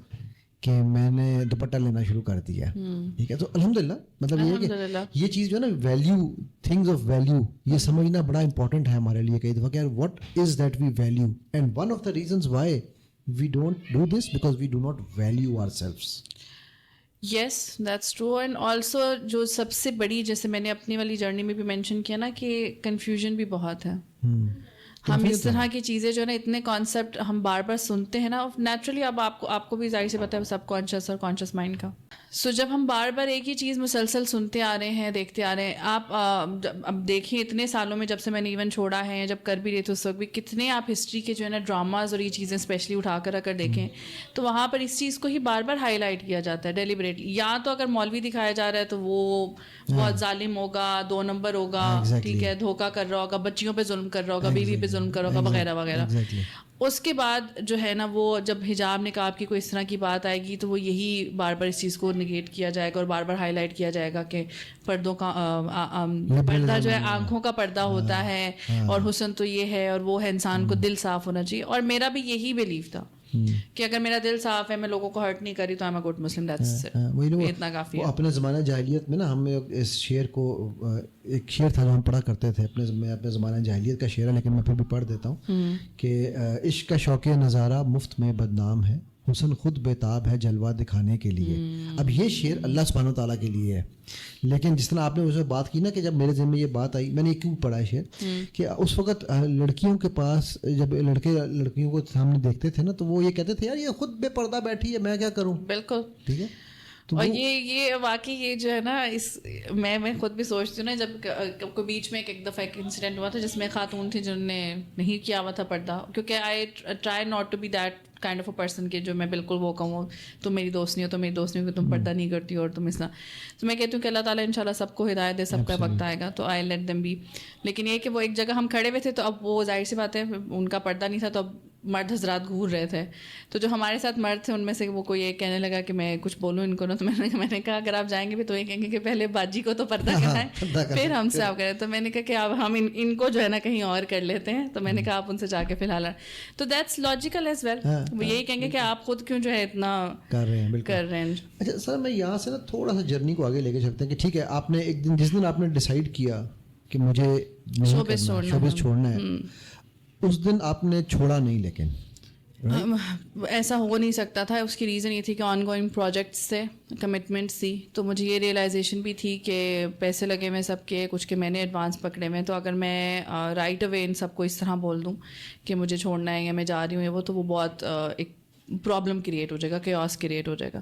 کہ میں نے دوپٹہ لینا شروع کر دیا, ٹھیک ہے. تو الحمدللہ مطلب یہ ہے کہ یہ چیز جو ہے نا ویلیو, تھنگز آف ویلیو, یہ سمجھنا بڑا امپورٹنٹ ہے ہمارے لیے کئی دفعہ کہ یار what is that we value, and one of the reasons why we don't do this because we do not value ourselves. Yes that's true. And also جو سب سے بڑی, جیسے میں نے اپنی والی جرنی میں بھی مینشن کیا نا کہ کنفیوژن بھی بہت ہے. ہم اس طرح کی چیزیں جو ہے نا اتنے کانسیپٹ ہم بار بار سنتے ہیں نا, نیچرلی اب آپ کو بھی ظاہر سے پتہ ہے سب کانشیس اور کانشیس مائنڈ کا. سو جب ہم بار بار ایک ہی چیز مسلسل سنتے آ رہے ہیں, دیکھتے آ رہے ہیں, آپ اب دیکھیں اتنے سالوں میں جب سے میں نے ایون چھوڑا ہے, جب کر بھی رہے تھے اس وقت بھی, کتنے آپ ہسٹری کے جو ہے نا ڈراماز اور یہ چیزیں اسپیشلی اٹھا کر اگر دیکھیں تو وہاں پر اس چیز کو ہی بار بار ہائی لائٹ کیا جاتا ہے ڈیلیبریٹلی. یا تو اگر مولوی دکھایا جا رہا ہے تو وہ بہت ظالم ہوگا, 2 نمبر ہوگا, ٹھیک ہے, دھوکہ کر رہا ہوگا, بچیوں پہ ظلم کر رہا ہوگا, بیوی پہ ظلم کر رہا ہوگا, وغیرہ وغیرہ. اس کے بعد جو ہے نا وہ جب حجاب نقاب کی کوئی اس طرح کی بات آئے گی تو وہ یہی بار بار اس چیز کو نگیٹ کیا جائے گا اور بار بار ہائی لائٹ کیا جائے گا کہ پردوں کا پردہ جو ہے آنکھوں کا پردہ ہوتا ہے اور حسن تو یہ ہے اور وہ ہے انسان کو دل صاف ہونا چاہیے. اور میرا بھی یہی بلیف تھا کہ اگر میرا دل صاف ہے, میں لوگوں کو ہرٹ نہیں کری, تو I am a good Muslim. اتنا کافی ہے. اپنے زمانہ جاہلیت میں نا ہم اس شعر کو, ایک شعر تھا جو ہم پڑھا کرتے تھے اپنے زمانہ جاہلیت کا شعر ہے, لیکن میں پھر بھی پڑھ دیتا ہوں کہ عشق کا شوق نظارہ مفت میں بدنام ہے, حسن خود بےتاب ہے جلوہ دکھانے کے لیے. اب یہ شعر اللہ سبحانہ تعالیٰ کے لیے ہے, لیکن جس طرح آپ نے اسے بات کی نا کہ جب میرے ذہن میں یہ بات آئی, میں نے یہ کیوں پڑھا ہے شعر کہ اس وقت لڑکیوں کے پاس جب لڑکے لڑکیوں کو سامنے دیکھتے تھے نا تو وہ یہ کہتے تھے یار یہ خود بے پردہ بیٹھی ہے, میں کیا کروں. بالکل ٹھیک ہے. اور یہ واقعی یہ جو ہے نا میں خود بھی سوچتی ہوں نا, جب کوئی بیچ میں ایک دفعہ ایک انسیڈنٹ ہوا تھا جس میں خاتون تھی جنہوں نے نہیں کیا ہوا تھا پردہ, کیونکہ I try not to be that kind of a person کہ جو میں بالکل وہ کہوں تم میری دوست نہیں ہو, تو میری دوست نہیں ہو کہ تم پردہ نہیں کرتی ہو اور تم اس طرح. تو میں کہتی ہوں کہ اللہ تعالیٰ انشاءاللہ سب کو ہدایت دے, سب کا وقت آئے گا, تو آئی لیٹ دیم بی. لیکن یہ کہ وہ ایک جگہ ہم کھڑے ہوئے تھے تو اب وہ ظاہر سی بات ہے ان کا پردہ نہیں تھا, تو اب مرد حضرات گھور رہے تھے, تو جو ہمارے ساتھ مرد تھے ان میں سے وہ کوئی یہ کہنے لگا کہ میں کچھ بولوں ان کو نا, تو میں نے کہا اگر آپ جائیں گے بھی تو یہ کہیں گے کہ پہلے باجی کو تو پردہ کرنا ہے پھر ہم سے آپ کریں. تو میں نے کہا کہ اب ہم ان کو جو ہے نا کہیں اور کر لیتے ہیں, تو میں نے کہا آپ ان سے جا کے فی الحال, تو دیٹس لاجیکل ایز ویل. وہ یہی کہیں گے کہ آپ خود کیوں جو ہے اتنا کر رہے ہیں. اچھا سر, میں یہاں سے نا تھوڑا سا جرنی کو آگے لے کے چلتے ہیں کہ ٹھیک ہے آپ نے ایک دن جس دن آپ نے ڈیسائیڈ کیا کہ مجھے شوبز چھوڑنا ہے, اس دن آپ نے چھوڑا نہیں, لیکن ایسا ہو نہیں سکتا تھا. اس کی ریزن یہ تھی کہ آن گوئنگ پروجیکٹس تھے, کمٹمنٹس تھی, تو مجھے یہ ریئلائزیشن بھی تھی کہ پیسے لگے ہوئے سب کے, کچھ کے میں نے ایڈوانس پکڑے ہوئے, تو اگر میں رائٹ اوے ان سب کو اس طرح بول دوں کہ مجھے چھوڑنا ہے یا میں جا رہی ہوں وہ, تو وہ بہت ایک پرابلم کریٹ ہو جائے گا, کیوس کریٹ ہو جائے گا.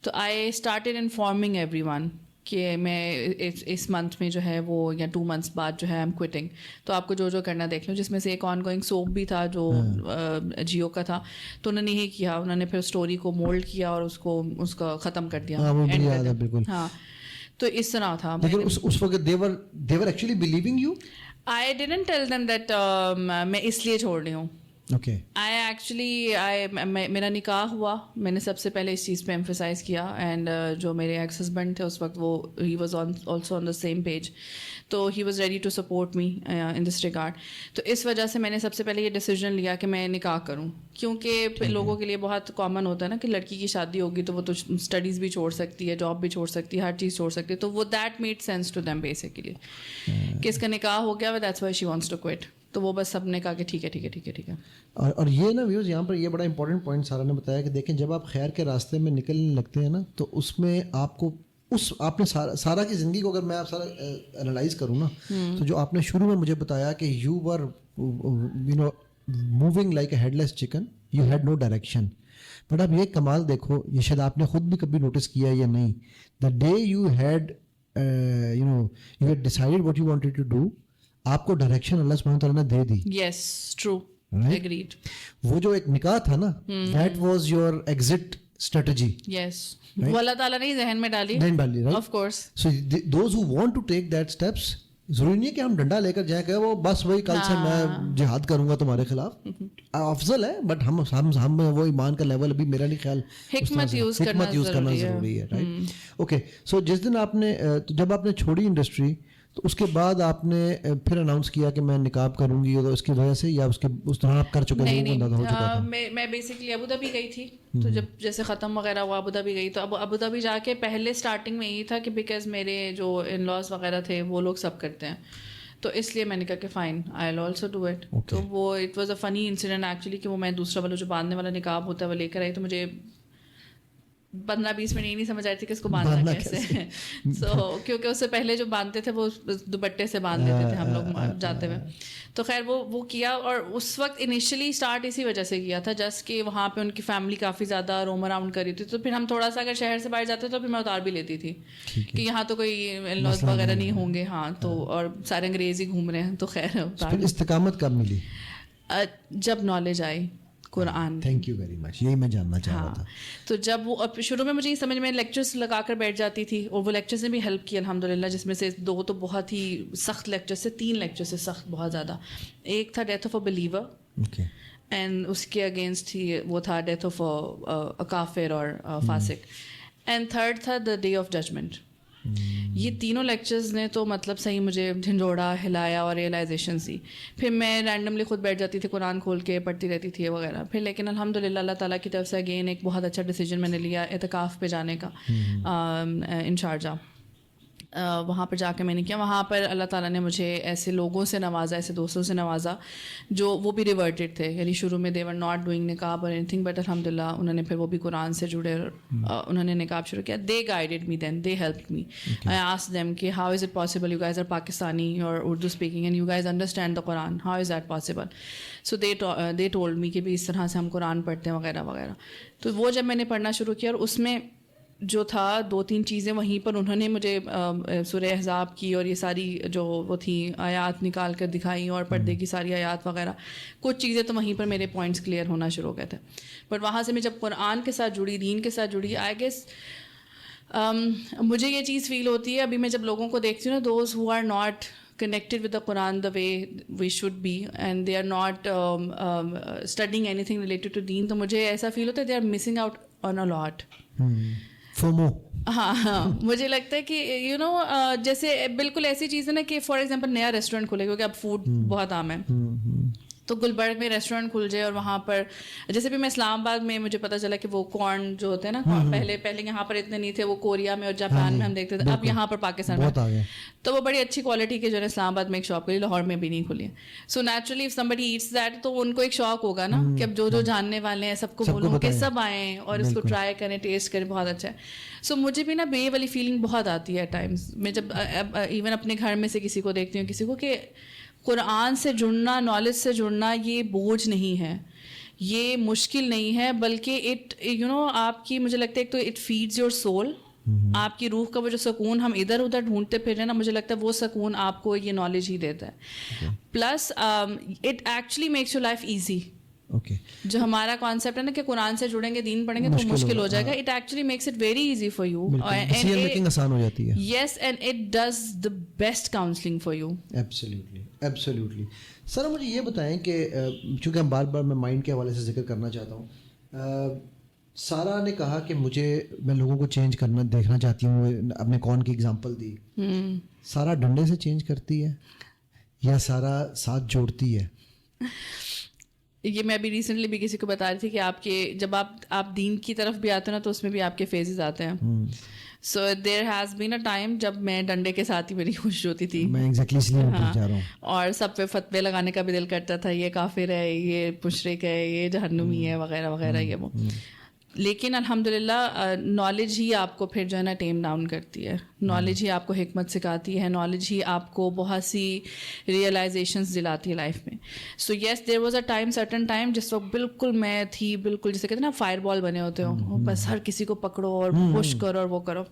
تو I started informing every one کہ میں اس منتھ میں جو ہے وہ یا 2 months بعد جو ہے آئی ایم کوئٹنگ, تو آپ کو جو کرنا دیکھ لو. جس میں سے ایک آن گوئنگ سوپ بھی تھا جو جیو کا تھا, تو انہوں نے یہی کیا, انہوں نے پھر اسٹوری کو مولڈ کیا اور اس کا ختم کر دیا. ہاں, تو اس طرح تھا. لیکن اس وقت they were actually believing you? I didn't tell them that میں اس لیے چھوڑ رہی ہوں. میرا نکاح ہوا, میں نے سب سے پہلے اس چیز پہ ایمفسائز کیا, اینڈ جو میرے ایکس ہسبینڈ تھے اس وقت وہ he was also on the same page, تو he was ready to support me in this regard. تو اس وجہ سے میں نے سب سے پہلے یہ ڈیسیجن لیا کہ میں نکاح کروں, کیونکہ لوگوں کے لیے بہت کامن ہوتا ہے نا کہ لڑکی کی شادی ہوگی تو وہ تو اسٹڈیز بھی چھوڑ سکتی ہے, جاب بھی چھوڑ سکتی ہے, ہر چیز چھوڑ سکتی ہے, تو وہ that made sense to them basically کہ اس کا نکاح ہو گیا, that's why she wants to quit. تو وہ بس سب نے کہا کہ ٹھیک ہے. اور یہ نا ویوز یہاں پر یہ بڑا امپورٹنٹ پوائنٹ سارا نے بتایا کہ دیکھیں جب آپ خیر کے راستے میں نکلنے لگتے ہیں نا, تو اس میں آپ کو آپ نے سارا کی زندگی کو اگر میں آپ سارا انالائز کروں نا, تو جو آپ نے شروع میں مجھے بتایا کہ you were moving like a had less chicken, you had know direction. But اب یہ کمال دیکھو, یہ شاید آپ نے خود بھی کبھی نوٹس کیا یا نہیں, the day you had decide what you wanted to do, آپ کو ڈائریکشن اللہ سبحانہ تعالیٰ نے دے دی. یس ٹرو, ایگریڈ. وہ جو ایک نکاح تھا نا, that was your exit strategy. Yes, وہ اللہ تعالیٰ نے ذہن میں ڈالی, of course. So those who want to take that steps, ضروری نہیں ہے کہ ہم ڈنڈا لے کر جائیں کہ وہ بس وہی کل سے میں جہاد کروں گا تمہارے خلاف. افضل ہے, بٹ ہم وہ ایمان کا لیول ابھی میرا نہیں خیال, حکمت یوز کرنا ضروری ہے. Right, okay. سو جس دن آپ نے جب آپ نے چھوڑی انڈسٹری, تو اس کے بعد آپ نے پھر اناؤنس کیا کہ میں نکاب کروں گی, تو اس کی وجہ سے یا اس دوران آپ کر چکے تھے؟ نہیں, میں بیسکلی ابو دھابی گئی تھی, تو جب جیسے ختم وغیرہ ہوا ابو دھابی گئی, تو ابو دھابی جا کے پہلے اسٹارٹنگ میں یہی تھا کہ بیکاز میرے جو ان لاز وغیرہ تھے وہ لوگ سب کرتے ہیں, تو اس لیے میں نے کہا کہ fine I will also do it. تو وہ اٹ واز اے فنی انسیڈنٹ ایکچولی کہ وہ میں دوسرا والا جو باندھنے والا نکاب ہوتا ہے وہ لے کر آئی, تو مجھے 15-20 منٹ یہ نہیں سمجھ آئی تھی کہ اس کو باندھنا کیسے. سو کیونکہ اس سے پہلے جو باندھتے تھے وہ دوپٹے سے باندھ دیتے تھے ہم لوگ جاتے ہوئے, تو خیر وہ کیا. اور اس وقت انیشلی اسٹارٹ اسی وجہ سے کیا تھا جسٹ کہ وہاں پہ ان کی فیملی کافی زیادہ روم اراؤنڈ کری تھی, تو پھر ہم تھوڑا سا اگر شہر سے باہر جاتے تو پھر میں اتار بھی لیتی تھی کہ یہاں تو کوئی ان لاز وغیرہ نہیں ہوں گے. ہاں, تو اور سارے انگریز ہی گھوم رہے ہیں, تو خیر. استقامت کب ملی؟ جب knowledge I Quran. Thank you very much, یہی میں جاننا چاہ رہا تھا. تو جب وہ شروع میں مجھے یہ سمجھ میں لیکچرز لگا کر بیٹھ جاتی تھی, اور وہ لیکچرز نے بھی ہیلپ کی الحمد للہ, جس میں سے 2 تو بہت ہی سخت لیکچر سے, 3 لیکچر سے سخت بہت زیادہ. ایک تھا death of a believer, and اس کے اگینسٹ ہی وہ تھا ڈیتھ آف کافر اور فاسق. اینڈ تھرڈ تھا دا ڈے آف ججمنٹ. یہ تینوں لیکچرز نے تو مطلب صحیح مجھے جھنجھوڑا, ہلایا اور ریئلائزیشنز دی. پھر میں رینڈملی خود بیٹھ جاتی تھی, قرآن کھول کے پڑھتی رہتی تھی وغیرہ. پھر لیکن الحمدللہ اللہ تعالیٰ کی طرف سے اگین ایک بہت اچھا ڈیسیجن میں نے لیا اعتکاف پہ جانے کا ان شارجہ. وہاں پر جا کے میں نے کیا, وہاں پر اللہ تعالیٰ نے مجھے ایسے لوگوں سے نوازا, ایسے دوستوں سے نوازا جو وہ بھی ریورٹڈ تھے. یعنی شروع میں دے ور ناٹ ڈوئنگ نقاب اور اینی تھنگ, بٹ الحمدللہ انہوں نے پھر وہ بھی قرآن سے جڑے, انہوں نے نقاب شروع کیا. They guided me, then they helped me. I asked them کہ how is it possible, you guys are Pakistani اور Urdu speaking and you guys understand the Quran, how is that possible. So they told me کہ بھی اس طرح سے ہم قرآن پڑھتے ہیں وغیرہ وغیرہ. تو وہ جب میں نے پڑھنا شروع کیا, اور اس میں جو تھا 2-3 چیزیں وہیں پر انہوں نے مجھے سورہ احزاب کی اور یہ ساری جو وہ تھیں آیات نکال کر دکھائیں, اور پردے کی ساری آیات وغیرہ. کچھ چیزیں تو وہیں پر میرے پوائنٹس کلیئر ہونا شروع ہو گئے تھے. بٹ وہاں سے میں جب قرآن کے ساتھ جڑی, دین کے ساتھ جڑی, آئی گیس مجھے یہ چیز فیل ہوتی ہے ابھی میں جب لوگوں کو دیکھتی ہوں نا, those who are not connected with the Quran the way we should be and they are not studying anything related to deen, تو مجھے ایسا فیل ہوتا ہے they are missing out on a lot. FOMO. ہاں مجھے لگتا ہے کہ یو نو جیسے بالکل ایسی چیز ہے نا کہ فار ایگزامپل نیا ریسٹورینٹ کھلے, کیونکہ اب فوڈ بہت عام ہے, تو گلبرگ میں ریسٹورینٹ کھل جائے اور وہاں پر جیسے بھی میں اسلام آباد میں مجھے پتہ چلا کہ وہ کارن جو ہوتے ہیں نا, پہلے یہاں پر اتنے نہیں تھے, وہ کوریا میں اور جاپان میں ہم دیکھتے تھے, اب یہاں پر پاکستان میں, تو وہ بڑی اچھی کوالٹی کے جو ہے اسلام آباد میں ایک شاپ کھلی, لاہور میں بھی نہیں کھلی ہے. So naturally if somebody eats that تو ان کو ایک شوق ہوگا نا کہ اب جو جاننے والے ہیں سب کو بولوں کہ سب آئیں اور اس کو ٹرائی کریں, ٹیسٹ کریں, بہت اچھا ہے. سو مجھے بھی نا یہ والی فیلنگ بہت آتی ہے ایٹ ٹائمس. میں جب ایون اپنے گھر میں سے کسی کو دیکھتی ہوں, کسی کو, کہ قرآن سے جڑنا, نالج سے جڑنا یہ بوجھ نہیں ہے, یہ مشکل نہیں ہے, بلکہ اٹ یو نو آپ کی, مجھے لگتا ہے ایک تو اٹ فیڈز یور سول, آپ کی روح کا وہ جو سکون ہم ادھر ادھر ڈھونڈتے پھر رہے ہیں نا, مجھے لگتا ہے وہ سکون آپ کو یہ نالج ہی دیتا ہے. Plus it actually makes your life easy. جو ہمارا کانسیپٹ ہے نا کہ قرآن سے جڑیں گے, دین پڑھیں گے تو مشکل ہو جائے گا, it actually makes it very easy for you, آسان ہو جاتی ہے. Yes, and it does the best counselling for you. Absolutely. Sir مجھے یہ بتائیں کہ چونکہ ہم بار بار میں مائنڈ کے حوالے سے ذکر کرنا چاہتا ہوں, سارا نے کہا کہ میں لوگوں کو چینج کرنا دیکھنا چاہتی ہوں, اپنے کون کی اگزامپل دی. سارا ڈنڈے سے چینج کرتی ہے یا سارا ساتھ جوڑتی ہے؟ یہ میں ابھی ریسنٹلی بھی کسی کو بتا رہی تھی کہ آپ کے جب آپ دین کی طرف بھی آتے ہیں نا تو اس میں بھی آپ کے فیزز آتے ہیں. سو there has been a time جب میں ڈنڈے کے ساتھ ہی میری خوش ہوتی تھی, میں ایگزیکٹلی اس لیے پوچھ رہا ہوں, اور سب پہ فتوے لگانے کا بھی دل کرتا تھا, یہ کافر ہے, یہ مشرک ہے, یہ جہنمی ہے وغیرہ وغیرہ, یہ وہ. لیکن الحمدللہ نالج ہی آپ کو پھر جو ہے نا ٹیم ڈاؤن کرتی ہے, نالج ہی آپ کو حکمت سکھاتی ہے, نالج ہی آپ کو بہت سی ریئلائزیشنز دلاتی ہے لائف میں. So yes there was a time, certain time جس وقت بالکل میں تھی, بالکل جسے کہتے ہیں نا فائر بال بنے ہوتے ہو, بس ہر کسی کو پکڑو اور پش کرو اور وہ کرو.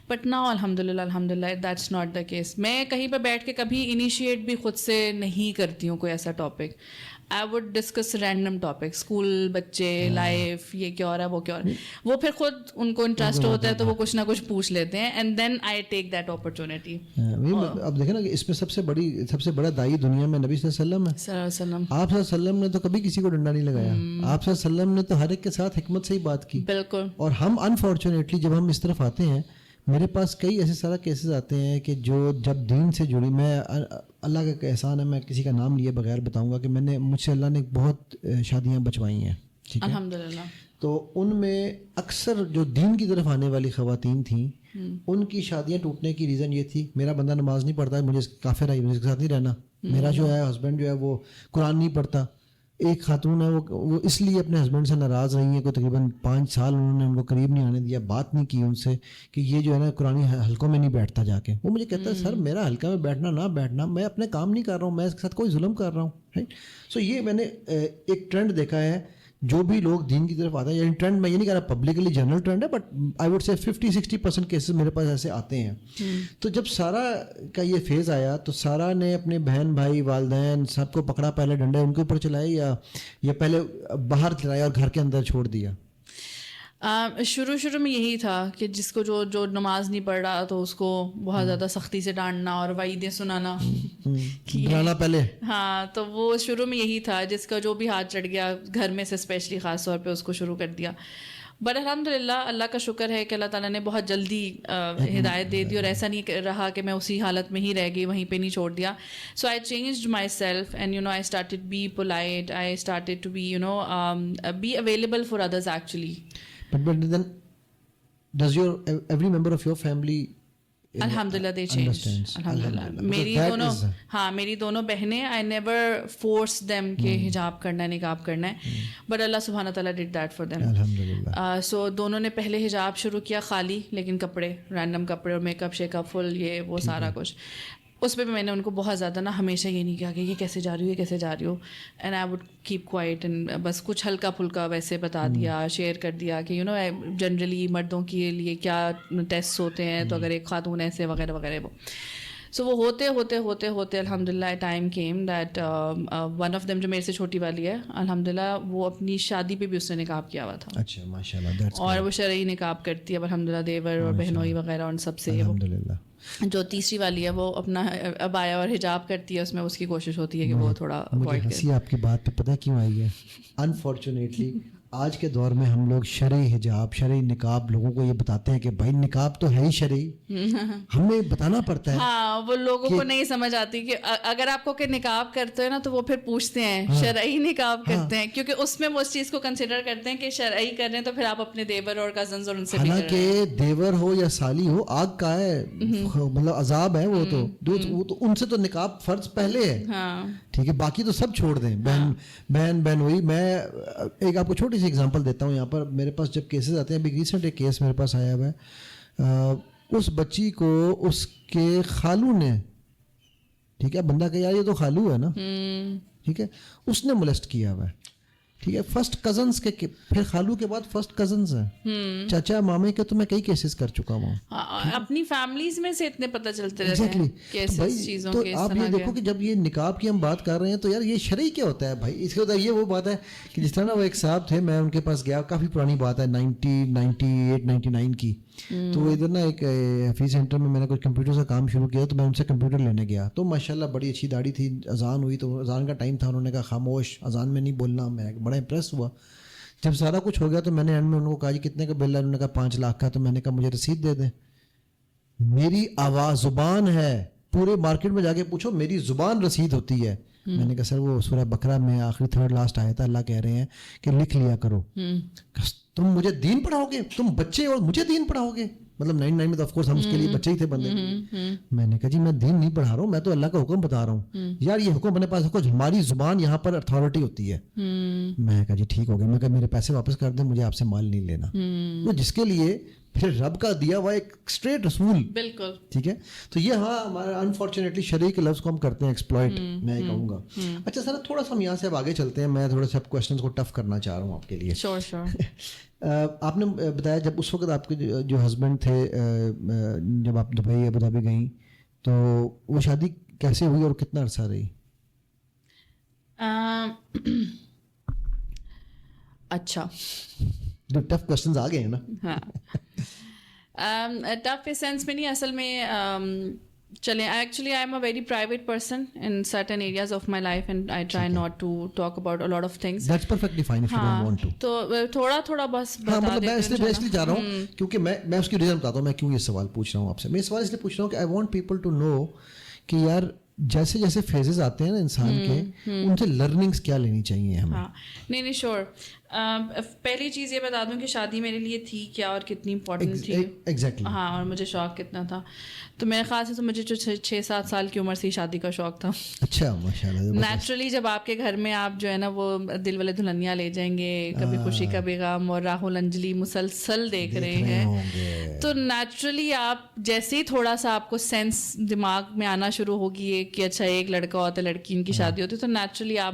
بٹ ناؤ الحمدللہ دیٹس ناٹ دا کیس. میں کہیں پہ بیٹھ کے کبھی انیشیٹ بھی خود سے نہیں کرتی ہوں کوئی ایسا topic. I would discuss random topics, school, بچے, لائف, یہ کیا ہو رہا ہے, وہ کیا ہو رہا ہے, وہ پھر خود ان کو انٹرسٹ ہوتا ہے تو وہ کچھ نہ کچھ پوچھ لیتے ہیں, and then I take that opportunity. اب دیکھیں نا کہ اس میں سب سے بڑا دائی دنیا میں نبی صلی اللہ علیہ وسلم ہے. صلی اللہ علیہ وسلم. آپ صلی اللہ علیہ وسلم نے تو کبھی کسی کو ڈنڈا نہیں لگایا, آپ صلی اللہ علیہ وسلم نے تو ہر ایک کے ساتھ حکمت سے ہی بات کی. بالکل. اور ہم انفارچونیٹلی جب ہم اس طرف آتے ہیں, میرے پاس کئی ایسے سارا کیسز آتے ہیں کہ جو جب دین سے جڑی, میں اللہ کا احسان ہے, میں کسی کا نام لیے بغیر بتاؤں گا کہ مجھ سے اللہ نے بہت شادیاں بچوائی ہیں, ٹھیک ہے, الحمدللہ. تو ان میں اکثر جو دین کی طرف آنے والی خواتین تھیں, ان کی شادیاں ٹوٹنے کی ریزن یہ تھی, میرا بندہ نماز نہیں پڑھتا ہے, مجھے کافر ہے, مجھے اس کے ساتھ نہیں رہنا. میرا جو ہے ہسبینڈ جو ہے وہ قرآن نہیں پڑھتا. ایک خاتون ہے وہ اس لیے اپنے ہسبینڈ سے ناراض رہی ہیں, کوئی تقریباً 5 سال انہوں نے ان کو قریب نہیں آنے دیا, بات نہیں کی ان سے کہ یہ جو ہے نا قرآن حلقوں میں نہیں بیٹھتا جا کے. وہ مجھے کہتا ہے سر میرا حلقہ میں بیٹھنا نہ بیٹھنا, میں اپنے کام نہیں کر رہا ہوں, میں اس کے ساتھ کوئی ظلم کر رہا ہوں, رائٹ. سو یہ میں نے ایک ٹرینڈ دیکھا ہے, جو بھی لوگ دین کی طرف آتے ہیں, یعنی ٹرینڈ میں یہ نہیں کہہ رہا پبلکلی جنرل ٹرینڈ ہے, but I would say 50-60% cases میرے پاس ایسے آتے ہیں. تو جب سارا کا یہ فیز آیا تو سارا نے اپنے بہن بھائی والدین سب کو پکڑا, پہلے ڈنڈے ان کے اوپر چلائے یا پہلے باہر چلائے اور گھر کے اندر چھوڑ دیا؟ شروع میں یہی تھا کہ جس کو جو نماز نہیں پڑھ رہا تو اس کو بہت زیادہ سختی سے ڈانٹنا اور وعیدیں سنانا ڈرانا پہلے. ہاں تو وہ شروع میں یہی تھا, جس کا جو بھی ہاتھ چڑھ گیا گھر میں سے اسپیشلی خاص طور پہ اس کو شروع کر دیا. بٹ الحمد للہ اللہ کا شکر ہے کہ اللہ تعالیٰ نے بہت جلدی ہدایت دے دی, اور ایسا نہیں رہا کہ میں اسی حالت میں ہی رہ گئی, وہیں پہ نہیں چھوڑ دیا. So I changed myself and I started be polite, I started to be be available for others actually. But then does every member of your family الحمدللہ دے چینج. الحمدللہ میری دونوں بہنیں, آئی نیور فورس دیم کہ حجاب کرنا ہے نقاب کرنا ہے, بٹ اللہ سبحانہ تعالیٰ ڈڈ دیٹ فار دیم. الحمدللہ. سو دونوں نے پہلے حجاب شروع کیا خالی, لیکن کپڑے رینڈم کپڑے اور میک اپ شیک اپ فل یہ وہ سارا کچھ. اس پہ بھی میں نے ان کو بہت زیادہ ہمیشہ یہ نہیں کہا کہ یہ کیسے جا رہی ہو, and I would keep quiet and بس کچھ ہلکا پھلکا ویسے بتا دیا, شیئر کر دیا کہ جنرلی مردوں کے لیے کیا ٹیسٹ ہوتے ہیں, تو اگر ایک خاتون ایسے وغیرہ وغیرہ وہ. سو وہ ہوتے الحمد للہ time came that one of them جو میرے سے چھوٹی والی ہے الحمد للہ, وہ اپنی شادی پہ بھی اس نے نقاب کیا ہوا تھا. اچھا ماشاء اللہ. اور وہ شرعی نقاب کرتی ہے الحمد للہ, دیور اور بہنوئی وغیرہ ان سب سے. الحمد للہ. جو تیسری والی ہے وہ اپنا ابایا اور حجاب کرتی ہے, اس میں اس کی کوشش ہوتی ہے کہ وہ تھوڑا مجھے ہنسی آپ کی بات پہ پتہ کیوں آئی ہے. انفارچونیٹلی آج کے دور میں ہم لوگ شرعی حجاب شرعی نقاب لوگوں کو یہ بتاتے ہیں کہ بھائی نقاب تو ہے ہی شرعی, ہمیں بتانا پڑتا ہے. ہاں وہ لوگوں کو نہیں سمجھ آتی کہ اگر آپ کو کہ نقاب کرتے ہیں نا تو وہ پھر پوچھتے ہیں شرعی نقاب کرتے ہیں, کیونکہ اس میں وہ اس چیز کو کنسیڈر کرتے ہیں کہ شرعی کر رہے ہیں تو پھر آپ اپنے دیور اور کزنز اور ان سے بھی. حالانکہ دیور ہو یا سالی ہو آگ کا ہے, مطلب عذاب ہے وہ تو ان سے تو نقاب فرض پہلے ہے. ٹھیک ہے, باقی تو سب چھوڑ دیں. بہن وہی. میں ایک آپ کو چھوٹی سی ایگزامپل دیتا ہوں. یہاں پر میرے پاس جب کیسز آتے ہیں, ابھی ریسنٹ ایک کیس میرے پاس آیا ہوا ہے, اس بچی کو اس کے خالو نے, ٹھیک ہے, بندہ کہ یار یہ تو خالو ہے نا, ٹھیک ہے, اس نے مولسٹ کیا ہوا ہے. ٹھیک ہے, فرسٹ کزنس کے, پھر خالو کے بعد فرسٹ کزنس ہیں, چاچا مامے کے, تو میں کئی کیسز کر چکا ہوں. اپنی فیملیز میں سے اتنے پتہ چلتے رہتے ہیں کیسز چیزوں کے. تو آپ یہ دیکھو کہ جب یہ نقاب کی ہم بات کر رہے ہیں تو یار یہ شرعی کیا ہوتا ہے بھائی. اس کے ہوتا ہے یہ وہ بات ہے کہ جس طرح نا وہ ایک صاحب تھے, میں ان کے پاس گیا, کافی پرانی بات ہے 98-99 کی. تو وہ ادھر نا ایک حفیظ سینٹر میں نے کچھ کمپیوٹر کا کام شروع کیا, تو میں ان سے کمپیوٹر لینے گیا. تو ماشاء اللہ بڑی اچھی داڑھی تھی. اذان ہوئی تو اذان کا ٹائم تھا, انہوں نے کہا خاموش, اذان میں نہیں بولنا. میں بڑا امپریس ہوا. جب سارا کچھ ہو گیا تو میں نے اینڈ میں انہوں کو کہا جی کتنے کا بل ہے, انہوں نے کہا 5 لاکھ کا. تو میں نے کہا مجھے رسید دے دیں. میری آواز زبان ہے, پورے مارکیٹ میں جا کے پوچھو میری زبان رسید ہوتی ہے. میں نے کہا سر وہ سورہ بقرہ میں آخری 3rd لاسٹ آیا تھا, اللہ کہہ رہے ہیں کہ لکھ لیا کرو. تم مجھے دین پڑھاؤ گے, تم بچے اور مجھے دین پڑھاؤ گے. مطلب 99 میں تو آف کورس ہم اس کے لیے بچے ہی تھے بندے. میں نے کہا جی میں دین نہیں پڑھا رہا ہوں, میں تو اللہ کا حکم بتا رہا ہوں. یار یہ حکم اپنے پاس رکھو, ہماری زبان یہاں پر اتھارٹی ہوتی ہے. میں کہا جی ٹھیک ہو گیا. میں کہا میرے پیسے واپس کر دیں, مجھے آپ سے مال نہیں لینا. وہ جس کے لیے پھر رب کا دیا ہوا ایک اسٹریٹ رسول. بالکل ٹھیک ہے. تو یہ ہاں ہمارا انفارچونیٹلی شرعی کے لفظ کو ہم کرتے ہیں ایکسپلائٹ, میں کہوں گا. اچھا سر تھوڑا سا ہم یہاں سے اب آگے چلتے ہیں. میں تھوڑا سا کویشچنس کو ٹف کرنا چاہ رہا ہوں آپ کے لیے. آپ نے بتایا جب اس وقت آپ کے جو ہسبینڈ تھے, جب آپ دبئی ابو دھابی گئیں, تو وہ شادی کیسے ہوئی اور کتنا عرصہ رہی؟ اچھا ٹف کویشچنز آ گئے ہیں نا. ہاں ٹف اس سینس میں نہیں, اصل میں چلیں actually I am a very private person in certain areas of my life and I try not to talk about a lot of things. That's perfectly fine if you don't want to. تو تھوڑا بس ہاں بتا مطلب میں اس لیے دیتے چاہ رہا ہوں کیونکہ میں اس کی ریزن بتاتا ہوں میں کیوں یہ سوال پوچھ رہا ہوں آپ سے. میں سوال اس لیے پوچھ رہا ہوں کہ I want people to know کہ یار جیسے جیسے فیزز آتے ہیں نا انسان کے, ان سے لرننگس کیا لینی چاہیے ہمیں. ہاں نہیں شیور. پہلی چیز یہ بتا دوں کہ شادی میرے لیے تھی کیا اور کتنی امپورٹنٹ تھی. ایگزیکٹلی. ہاں اور مجھے شوق کتنا تھا. تو میرے خیال سے تو مجھے جو 6-7 سال کی عمر سے ہی شادی کا شوق تھا. اچھا ماشاء اللہ. نیچرلی جب آپ کے گھر میں آپ جو ہے نا وہ دل والے دلہنیاں لے جائیں گے, کبھی خوشی کبھی غم اور راہل انجلی مسلسل دیکھ رہے ہیں, تو نیچرلی آپ جیسے ہی تھوڑا سا آپ کو سینس دماغ میں آنا شروع ہوگی کہ اچھا ایک لڑکا ہوتا ہے لڑکی ان کی شادی ہوتی ہے, تو نیچرلی آپ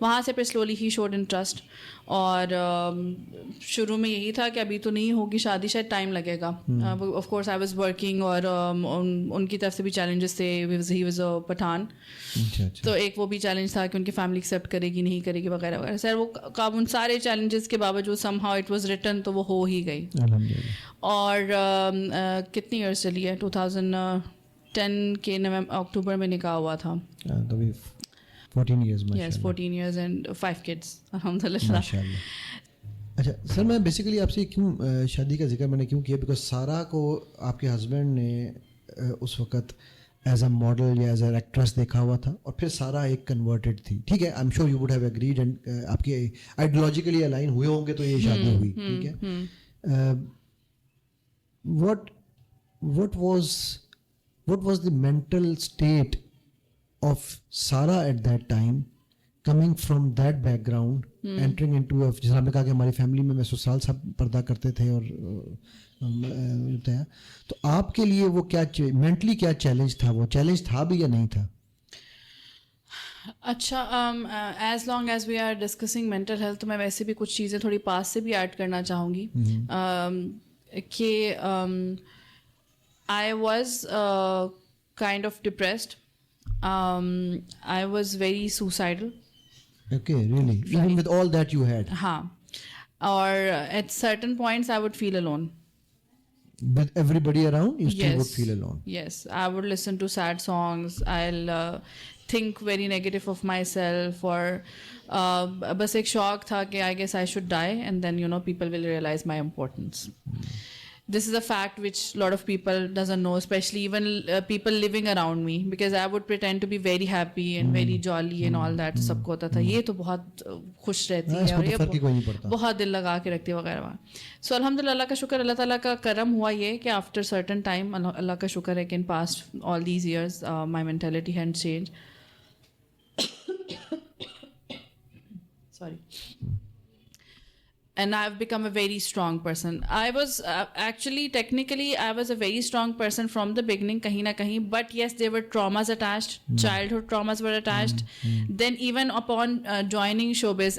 وہاں سے پھر سلولی ہی شوڈ انٹرسٹ. اور شروع میں یہی تھا کہ ابھی تو نہیں ہوگی شادی, شاید ٹائم لگے گا. Of course I was working, اور ان کی طرف سے بھی چیلنجز تھے. ہی واز اے پٹھان, تو ایک وہ بھی چیلنج تھا کہ ان کی فیملی ایکسیپٹ کرے گی نہیں کرے گی وغیرہ وغیرہ. سر وہ ان سارے چیلنجز کے باوجود some how it was written, تو وہ ہو ہی گئی. اور کتنی ایئرس چلی ہے, 2010 کے اکتوبر میں نکاح ہوا تھا. 14 years. Yes, 14 years and 5 kids. الحمدللہ. ماشاءاللہ. اچھا سر, میں بیسیکلی آپ سے کیوں شادی کا ذکر میں نے کیوں کیا, بیکاز سارا کو آپ کے ہسبینڈ نے اس وقت ایز اے ماڈل یا ایز اے ایکٹریس دیکھا ہوا تھا, اور پھر سارا ایک کنورٹڈ تھی. ٹھیک ہے, I am sure you would have agreed, and آپ کے آئیڈیالوجیکلی الائن ہوئے ہوں گے تو یہ شادی ہوئی. ٹھیک ہے. what was the mental state of Sarah at that time, coming from that background, entering into a, جیسے آپ نے کہا کہ ہماری فیملی میں سسرال سب پردہ کرتے تھے اور ہوتا ہے, تو آپ کے لیے وہ کیا مینٹلی کیا چیلنج تھا, وہ چیلنج تھا بھی یا نہیں تھا؟ اچھا, as long as we are discussing mental health, تو میں ویسے بھی کچھ چیزیں تھوڑی پاس سے بھی ایڈ کرنا چاہوں گی. کہ I was kind of depressed. I was very suicidal. Okay, really? Even with all that you had? haan. Or at certain points I would feel alone. With everybody around, you still would feel alone? Yes, I would listen to sad songs. I'll think very negative of myself, or bas ek shock tha ki I guess I should die, and then people will realize my importance. This is a fact which a lot of people doesn't know, especially even people living around me, because I would pretend to be very happy and very jolly and all that. سب کو ہوتا تھا یہ تو بہت خوش رہتی ہے اور یہ بہت دل لگا کے رکھتی ہے وغیرہ. سو الحمدللہ, اللہ کا شکر, اللہ تعالیٰ کا کرم ہوا یہ کہ آفٹر سرٹن ٹائم, اللہ کا شکر ہے کہ in past all these years my mentality had change. Sorry. And I've become a very strong person. I was actually, technically, I was a very strong person from the beginning, kahin na kahin. But yes, there were traumas attached. Childhood traumas were attached. Then even upon joining showbiz,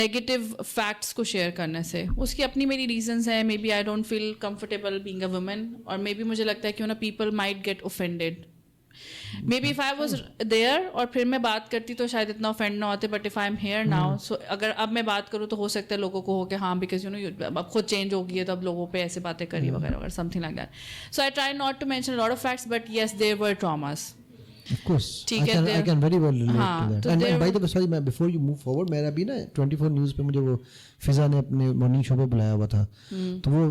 negative facts کو share کرنے سے. اس کی اپنی میری reasons ہیں. Maybe I don't feel comfortable being a woman, or maybe مجھے لگتا ہے کہ people might get offended. Maybe if I was there اور پھر میں بات کرتی تو شاید اتنا offend نہ ہوتے, but if I'm here now, so اگر اب میں بات کروں تو ہو سکتا ہے لوگوں کو ہو کہ ہاں because اب خود چینج ہو گئی ہے تو اب لوگوں پہ ایسے باتیں کری وغیرہ وغیرہ, something like that. So I try not to mention a lot of facts, but yes, there were traumas. Of course, I can very well relate to that. And by the way, sorry, before you move forward, میرا بھی نا 24 news پہ مجھے وہ فضا نے اپنے morning show پہ بلایا ہوا تھا, تو وہ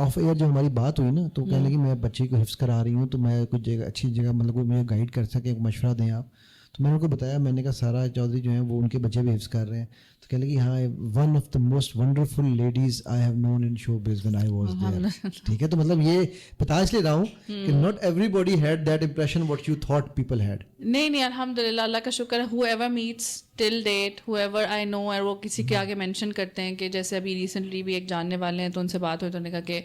آف ایئر جو ہماری بات ہوئی نا, تو کہنے لگی میں بچے کو حفظ کرا رہی ہوں, تو میں کچھ جگہ اچھی جگہ مطلب وہ مجھے گائیڈ کر سکیں, مشورہ دیں آپ. تو میں نے ان کو بتایا, میں نے کہا سارا چودھری جو ہیں وہ ان کے بچے بھی حفظ کر رہے ہیں. تو کہنے لگی ہاں, one of the most wonderful ladies I have known in showbiz when I was there. ٹھیک ہے, تو مطلب یہ بتا اس لیے رہا ہوں کہ not everybody had that impression what you thought people had. نہیں الحمد للہ, اللہ کا شکر ہے. Whoever meets till date, whoever I know, اور وہ کسی کے آگے مینشن کرتے ہیں کہ جیسے ابھی ریسنٹلی بھی ایک جاننے والے ہیں, تو ان سے بات ہوئی تو انہوں نے کہا کہ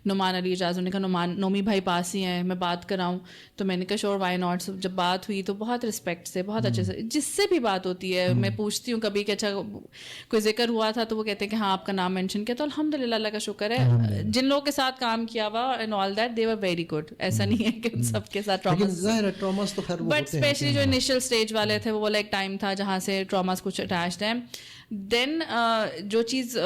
نعمان علی اعجاز, انہوں نے کہا نومی بھائی پاس ہی ہیں, میں بات کراؤں. تو میں نے کہا شور وائی ناٹ. جب بات ہوئی تو بہت رسپیکٹ سے, بہت اچھے سے, جس سے بھی بات ہوتی ہے میں پوچھتی ہوں کبھی کہ اچھا کوئی ذکر ہوا تھا تو وہ کہتے ہیں کہ ہاں آپ کا نام مینشن کیا. تو الحمد للہ, اللہ کا شکر ہے, جن لوگوں کے ساتھ کام کیا ہوا and all that they were very good. ایسا نہیں ہے کہ سب کے ساتھ ٹراماز, بٹ اسپیشلی جو انیشیل اسٹیج والے تھے وہ ایک ٹائم تھا جہاں سے ٹراماز کچھ اٹیچڈ ہیں. دین جو چیز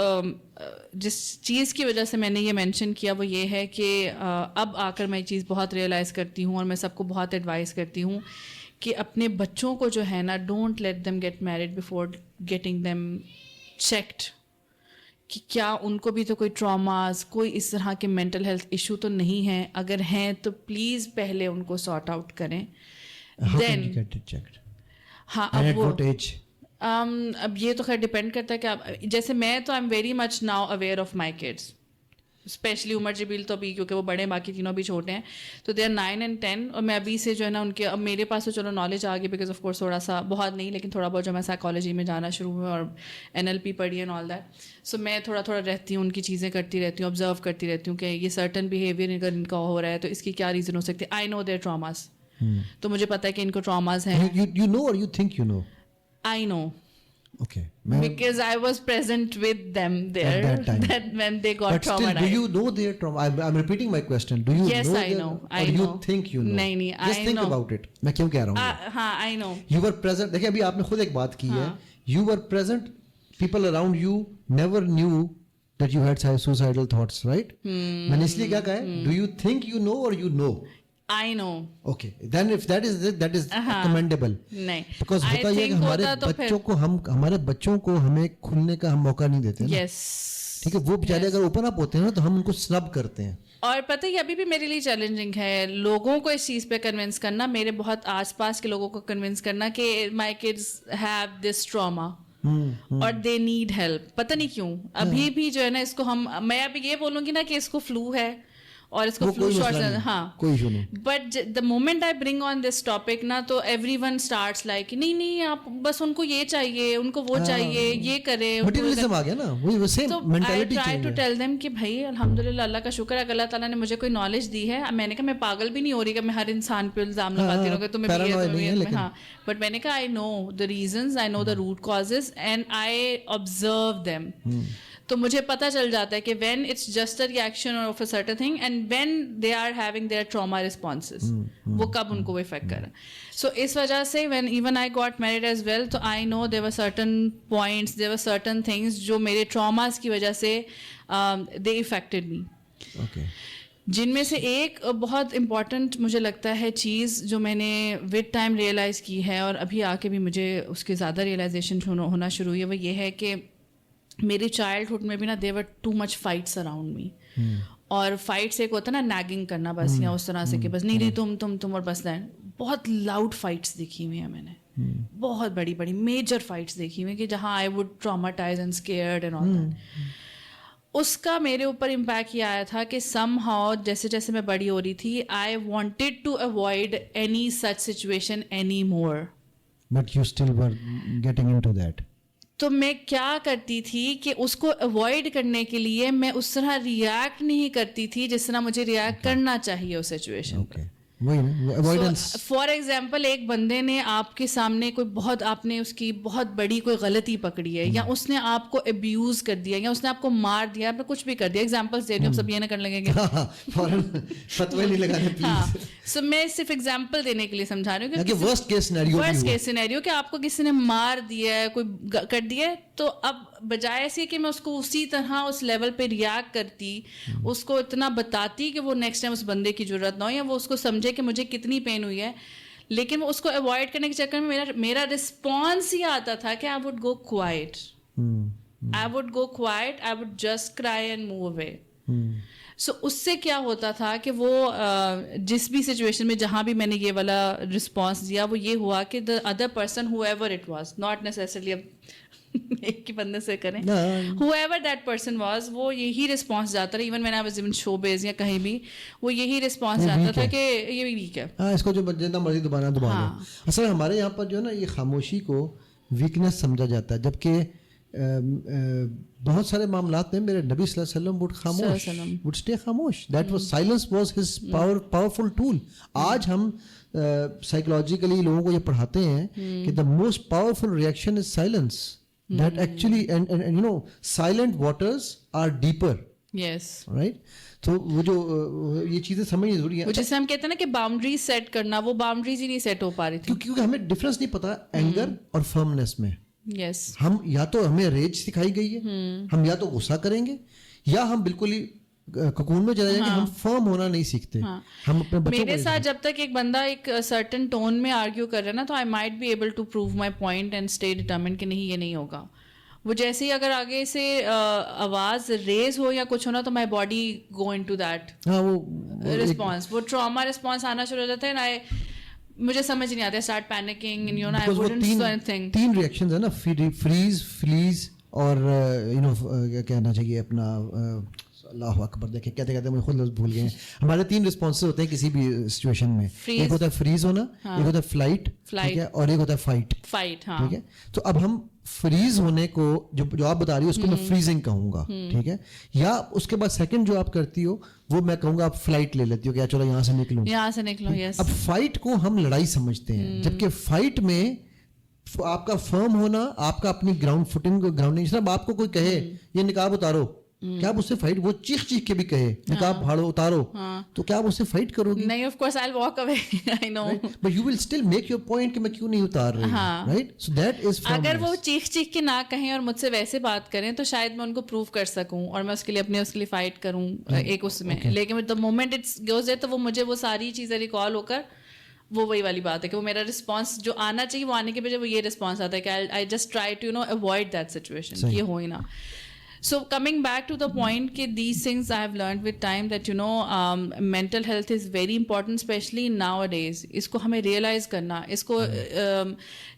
جس چیز کی وجہ سے میں نے یہ مینشن کیا وہ یہ ہے کہ اب آ کر میں یہ چیز بہت ریئلائز کرتی ہوں, اور میں سب کو بہت ایڈوائز کرتی ہوں کہ اپنے بچوں کو جو ہے نا, don't let them get married before getting them checked, کہ کیا ان کو بھی تو کوئی ٹراماز, کوئی اس طرح کے مینٹل ہیلتھ ایشو تو نہیں ہیں. اگر ہیں تو پلیز پہلے ان کو سارٹ آؤٹ کریں. دین ہاں, اب یہ تو خیر ڈپینڈ کرتا ہے کہ آپ, جیسے میں تو I am very much now aware of my kids, especially Umar Jabeel تو ابھی کیونکہ وہ بڑے ہیں, باقی تینوں بھی چھوٹے ہیں, تو دے آر 9 and 10. اور میں ابھی سے جو ہے نا ان کے, اب میرے پاس تو چلو نالج آ گئی بیکاز آف کورس تھوڑا سا, بہت نہیں لیکن تھوڑا بہت جو میں سائیکالوجی میں جانا شروع ہوئی اور NLP پڑھی اینڈ آل دیٹ. سو میں تھوڑا تھوڑا رہتی ہوں, ان کی چیزیں کرتی رہتی ہوں, آبزرو کرتی رہتی ہوں کہ یہ سرٹن بیہیویئر اگر ان کا ہو رہا ہے تو اس کی کیا ریزن ہو سکتی ہے. آئی نو دیئر ٹراماز, تو مجھے پتا ہے کہ ان کو ٹراماز ہیں. You know or you think you know? I know. Okay. Because I was present with them there At that time. that when they got But still, traumatized. do you know their trauma? I'm repeating my question. Do you Yes, know I their, know. or I you know. think you know? نہیں, Just I think know. about it. میں کیوں کہہ رہا ہوں؟ ہاں, I know. You were present. دیکھیں ابھی آپ نے خود ایک بات کی ہے. You were present. People around you never knew that you had suicidal thoughts, right? میں نے اس لیے کیا کہا ہے? Do you think you know or you know? I know. Okay. Then if that is it, that is commendable. نہیں. Because ہوتا یہ ہے کہ ہمارے بچوں کو ہمیں کھلنے کا ہم موقع نہیں دیتے. Yes. ٹھیک ہے, وہ بیچارے اگر اوپن اپ ہوتے ہیں نا تو ہم ان کو سنب کرتے ہیں. اور پتہ ہے ابھی بھی میرے لیے چیلنجنگ ہے لوگوں کو اس چیز پہ کنونس کرنا, میرے بہت آس پاس کے لوگوں کو کنونس کرنا کہ my kids have this trauma اور دے نیڈ ہیلپ. پتہ نہیں کیوں ابھی بھی جو ہے نا اس کو میں اب یہ بولوں گی نا کہ اس کو فلو ہے اور اس کو فلو شارٹ, ہاں, but the moment I bring on this topic نا تو ایوری ون اسٹارٹس لائک نہیں آپ بس ان کو یہ چاہیے, ان کو وہ چاہیے, یہ کرے. تو I try to tell them کہ بھائی الحمد للہ اللہ کا شکر ہے کہ اللہ تعالیٰ نے مجھے کوئی نالج دی ہے. میں نے کہا میں پاگل بھی نہیں ہو رہی کہ میں ہر انسان پہ الزام لگاتی رہوں گی تمہیں, ہاں, بٹ میں نے کہا I know the reasons, I know the root causes and I observe them. تو مجھے پتہ چل جاتا ہے کہ when it's just a reaction of a certain thing and when they are having their trauma responses, وہ کب ان کو افیکٹ کریں. سو اس وجہ سے when even I got married as well تو I know there were certain points, there were certain things جو میرے ٹراماز کی وجہ سے دے افیکٹڈ می. جن میں سے ایک بہت امپورٹنٹ مجھے لگتا ہے چیز جو میں نے ود ٹائم ریئلائز کی ہے اور ابھی آ کے بھی مجھے اس کی زیادہ ریئلائزیشن ہونا شروع ہوئی ہے, وہ یہ ہے کہ میری چائلڈہڈ میں بھی نا they were too much fights around me. اور فائٹس ایک ہوتا ہے نا نیگنگ کرنا بس, یا اس طرح سے کہ بس نہیں تم اور بس دین. بہت لاؤڈ فائٹس دیکھی ہوئی ہیں میں نے, بہت بڑی بڑی میجر فائٹس دیکھی ہوئی ہیں کہ جہاں I would traumatize and scared and all that. اس کا میرے اوپر امپیکٹ یہ آیا تھا کہ سم ہاؤ جیسے جیسے میں بڑی ہو رہی تھی I wanted to avoid any such situation anymore. But you still were getting into that. تو میں کیا کرتی تھی کہ اس کو اوائڈ کرنے کے لیے میں اس طرح ریئیکٹ نہیں کرتی تھی جس طرح مجھے ریئیکٹ کرنا چاہیے اس سچویشن پہ. فار ایگزامپل ایک بندے نے آپ کے سامنے کوئی بہت, آپ نے اس کی بہت بڑی کوئی غلطی پکڑی ہے, یا اس نے آپ کو ابیوز کر دیا, یا اس نے آپ کو مار دیا, آپ نے کچھ بھی کر دیا. ایگزامپلس دے رہی ہوں, سب یہ نہ کرنے لگیں گے. ہاں, سو میں صرف ایگزامپل دینے کے لیے سمجھا رہی ہوں کہ ورسٹ کیس سینیریو کہ آپ کو کسی نے مار دیا ہے, کوئی کر دیا ہے, تو اب بجائے ایسے کہ میں اس کو اسی طرح اس لیول پہ ریئیکٹ کرتی, اس کو اتنا بتاتی کہ وہ نیکسٹ ٹائم اس بندے کی ضرورت نہ ہو, یا وہ اس کو سمجھے کہ مجھے کتنی پین ہوئی ہے, لیکن وہ اس کو اوائڈ کرنے کے چکر میں میرا رسپانس یہ آتا تھا کہ I would go quiet, I would just cry and move away. So اس سے کیا ہوتا تھا کہ وہ جس بھی سچویشن میں جہاں بھی میں نے یہ والا رسپانس دیا وہ یہ ہوا کہ the other person who ever it was, not necessarily اب ایک ہی بندے سے کریں, ہو ایور دیٹ پرسن واز, وہ یہی رسپانس جاتا رہا. ایون میں نے واز ایون شو بیز یا کہیں بھی وہ یہی رسپانس جاتا تھا کہ یہ ویک ہے, ہاں اس کو جو جتنا مرضی دبانا دبا لو. اصل ہمارے یہاں پر جو ہے نا یہ خاموشی کو ویکنیس سمجھا جاتا ہے, جبکہ بہت سارے معاملات میں میرے نبی صلی اللہ علیہ وسلم would stay خاموش. That was silence was his powerful tool. آج ہم سائیکولوجیکلی لوگوں کو یہ پڑھاتے ہیں کہ the most powerful reaction is silence. That actually and you know silent waters are deeper. Yes. Right? تو وہ جو یہ چیزیں سمجھنی ضروری ہے. جیسے ہم کہتے ہیں نا کہ باؤنڈریز سیٹ کرنا, وہ باؤنڈریز ہی نہیں سیٹ ہو پا رہی تھی کیونکہ ہمیں ڈفرینس نہیں پتا اینگر اور فرمنس میں. Yes. ہم یا تو ہمیں ریج سکھائی گئی ہے, ہم یا تو غصہ کریں گے, یا ہم بالکل ہی ککون میں چلے جائیں گے, ہم فرم ہونا نہیں سیکھتے. ہم اپنے بچوں میرے ساتھ جب تک ایک بندہ ایک سرٹن ٹون میں آرگیو کر رہا ہے نا, تو I might be able to prove my point and stay determined کہ نہیں یہ نہیں ہوگا. وہ جیسے ہی اگر آگے سے آواز ریز ہو یا کچھ ہونا تو my body go into that response, وہ ٹراما رسپانس آنا شروع ہو جاتا ہے. مجھے سمجھ نہیں آتا, start panicking, you know, I wouldn't do anything. تین ریئیکشنز ہیں نا, فریز, فلیز اور یو نو کیا کہنا چاہیے اپنا اللہ اکبر. دیکھیں کہتے کہتے مجھے خود لفظ بھول گئے ہیں. ہمارے 3 رسپانسز ہوتے ہیں کسی بھی سچویشن میں. ایک ہوتا ہے فریز ہونا, ایک ہوتا ہے فلائٹ, ٹھیک ہے, اور ایک ہوتا ہے فائٹ. ٹھیک ہے, تو اب ہم فریز ہونے کو جو آپ بتا رہی ہو اس کو میں فریزنگ کہوں گا, ٹھیک ہے, یا اس کے بعد سیکنڈ جو آپ کرتی ہو وہ میں کہوں گا آپ فلائٹ لے لیتی ہو کہ چلو یہاں سے نکلو. یس. اب فائٹ کو ہم لڑائی سمجھتے ہیں, جبکہ فائٹ میں آپ کا فرم ہونا, آپ کا اپنی گراؤنڈ فٹنگ, گراؤنڈنگ. جب آپ کو کوئی کہے یہ نقاب اتارو, کیا آپ اس سے فائٹ, وہ چیخ چیخ کے بھی کہے نقاب پھاڑو اتارو, تو کیا آپ اس سے فائٹ کرو گی؟ نہیں, of course I will walk away. I know, but you will still make your point کہ میں کیوں نہیں اتار رہی, رائٹ. سو دیٹ از اگر وہ چیخ چیخ کے نہ کہیں اور مجھ سے ویسے بات کریں تو شاید میں ان کو پروو کر سکوں اور میں اس کے لیے فائٹ کروں ایک اس میں. لیکن دا مومنٹ اٹس گوز ہے تو وہ مجھے وہ ساری چیزیں ریکال ہو کر وہ وہی والی بات ہے کہ وہ میرا رسپانس جو آنا چاہیے وہ آنے کے بجائے وہ یہ رسپانس آتا ہے کہ I just try to avoid that situation, یہ ہو ہی نا. So coming back to the point کہ these things I have learned with time that mental health is very important especially nowadays. اس کو ہمیں ریئلائز کرنا, اس کو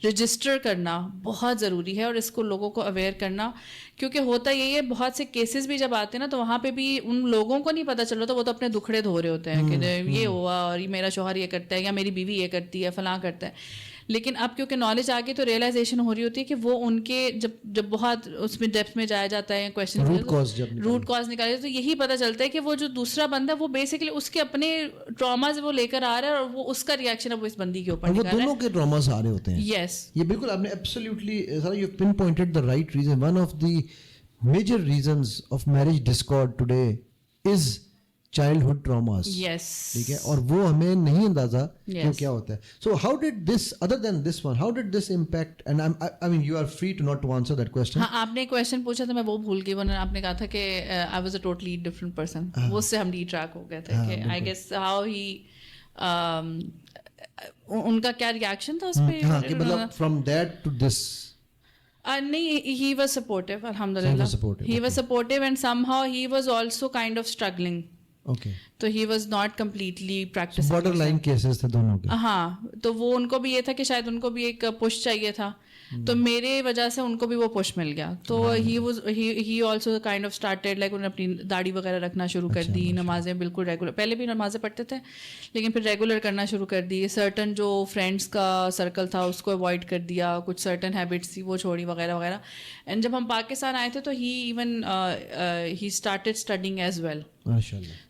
رجسٹر کرنا بہت ضروری ہے اور اس کو لوگوں کو اویئر کرنا, کیونکہ ہوتا یہی ہے بہت سے کیسز بھی جب آتے ہیں نا تو وہاں پہ بھی ان لوگوں کو نہیں پتہ چل رہا, تو وہ تو اپنے دکھڑے دھو رہے ہوتے ہیں کہ یہ ہوا اور یہ میرا شوہر یہ کرتا ہے یا میری بیوی یہ کرتی ہے فلاں کرتا ہے. لیکن اب کیونکہ نالج آ گئی تو ریئلائزیشن ہو رہی ہوتی ہے کہ وہ ان کے جب بہت اس میں ڈیپتھ میں جایا جاتا ہے کویشچن روٹ کاز نکالے تو یہی پتہ چلتا ہے کہ وہ جو دوسرا بندہ وہ بیسیکلی اس کے اپنے ٹراما سے وہ لے کر آ رہا ہے اور وہ اس کا ریئیکشن اب اس بندی کے اوپر نکال رہا ہے. وہ دونوں کے ٹراماز آ رہے ہوتے ہیں. یس, یہ بالکل آپ نے absolutely sir you pinpointed the right reason. One of the major reasons of marriage discord today is childhood traumas. Yes, ٹھیک ہے, اور وہ ہمیں نہیں اندازہ کیا ہوتا ہے. So how did this other than this one how did this impact, and I mean you are free to not to answer that question. ہاں, آپ نے کویشچن پوچھا تھا میں وہ بھول گئی. آپ نے کہا تھا کہ I was a totally different person, وہ اس سے ہم ڈی ٹریک ہو گئے تھے کہ آئی گیس ہاؤ ہی ان کا کیا ریئیکشن تھا اس پہ. ہاں کہ مطلب فرام دیٹ ٹو دس. نہیں, he was supportive, alhamdulillah. He was supportive and somehow he was also kind of struggling. Okay. تو he was not completely practicing. border line cases تھے دونوں کے. ہاں, تو وہ ان کو بھی یہ تھا کہ شاید ان کو بھی ایک پش چاہیے تھا, تو میرے وجہ سے ان کو بھی وہ پش مل گیا. تو he also kind of started like انہوں نے اپنی داڑھی وغیرہ رکھنا شروع کر دی, نمازیں بالکل ریگولر, پہلے بھی نمازیں پڑھتے تھے لیکن پھر ریگولر کرنا شروع کر دی. سرٹن جو فرینڈس کا سرکل تھا اس کو اوائڈ کر دیا, کچھ سرٹن ہیبٹس تھی وہ چھوڑی وغیرہ وغیرہ. اینڈ جب ہم پاکستان آئے تھے تو he started studying as well.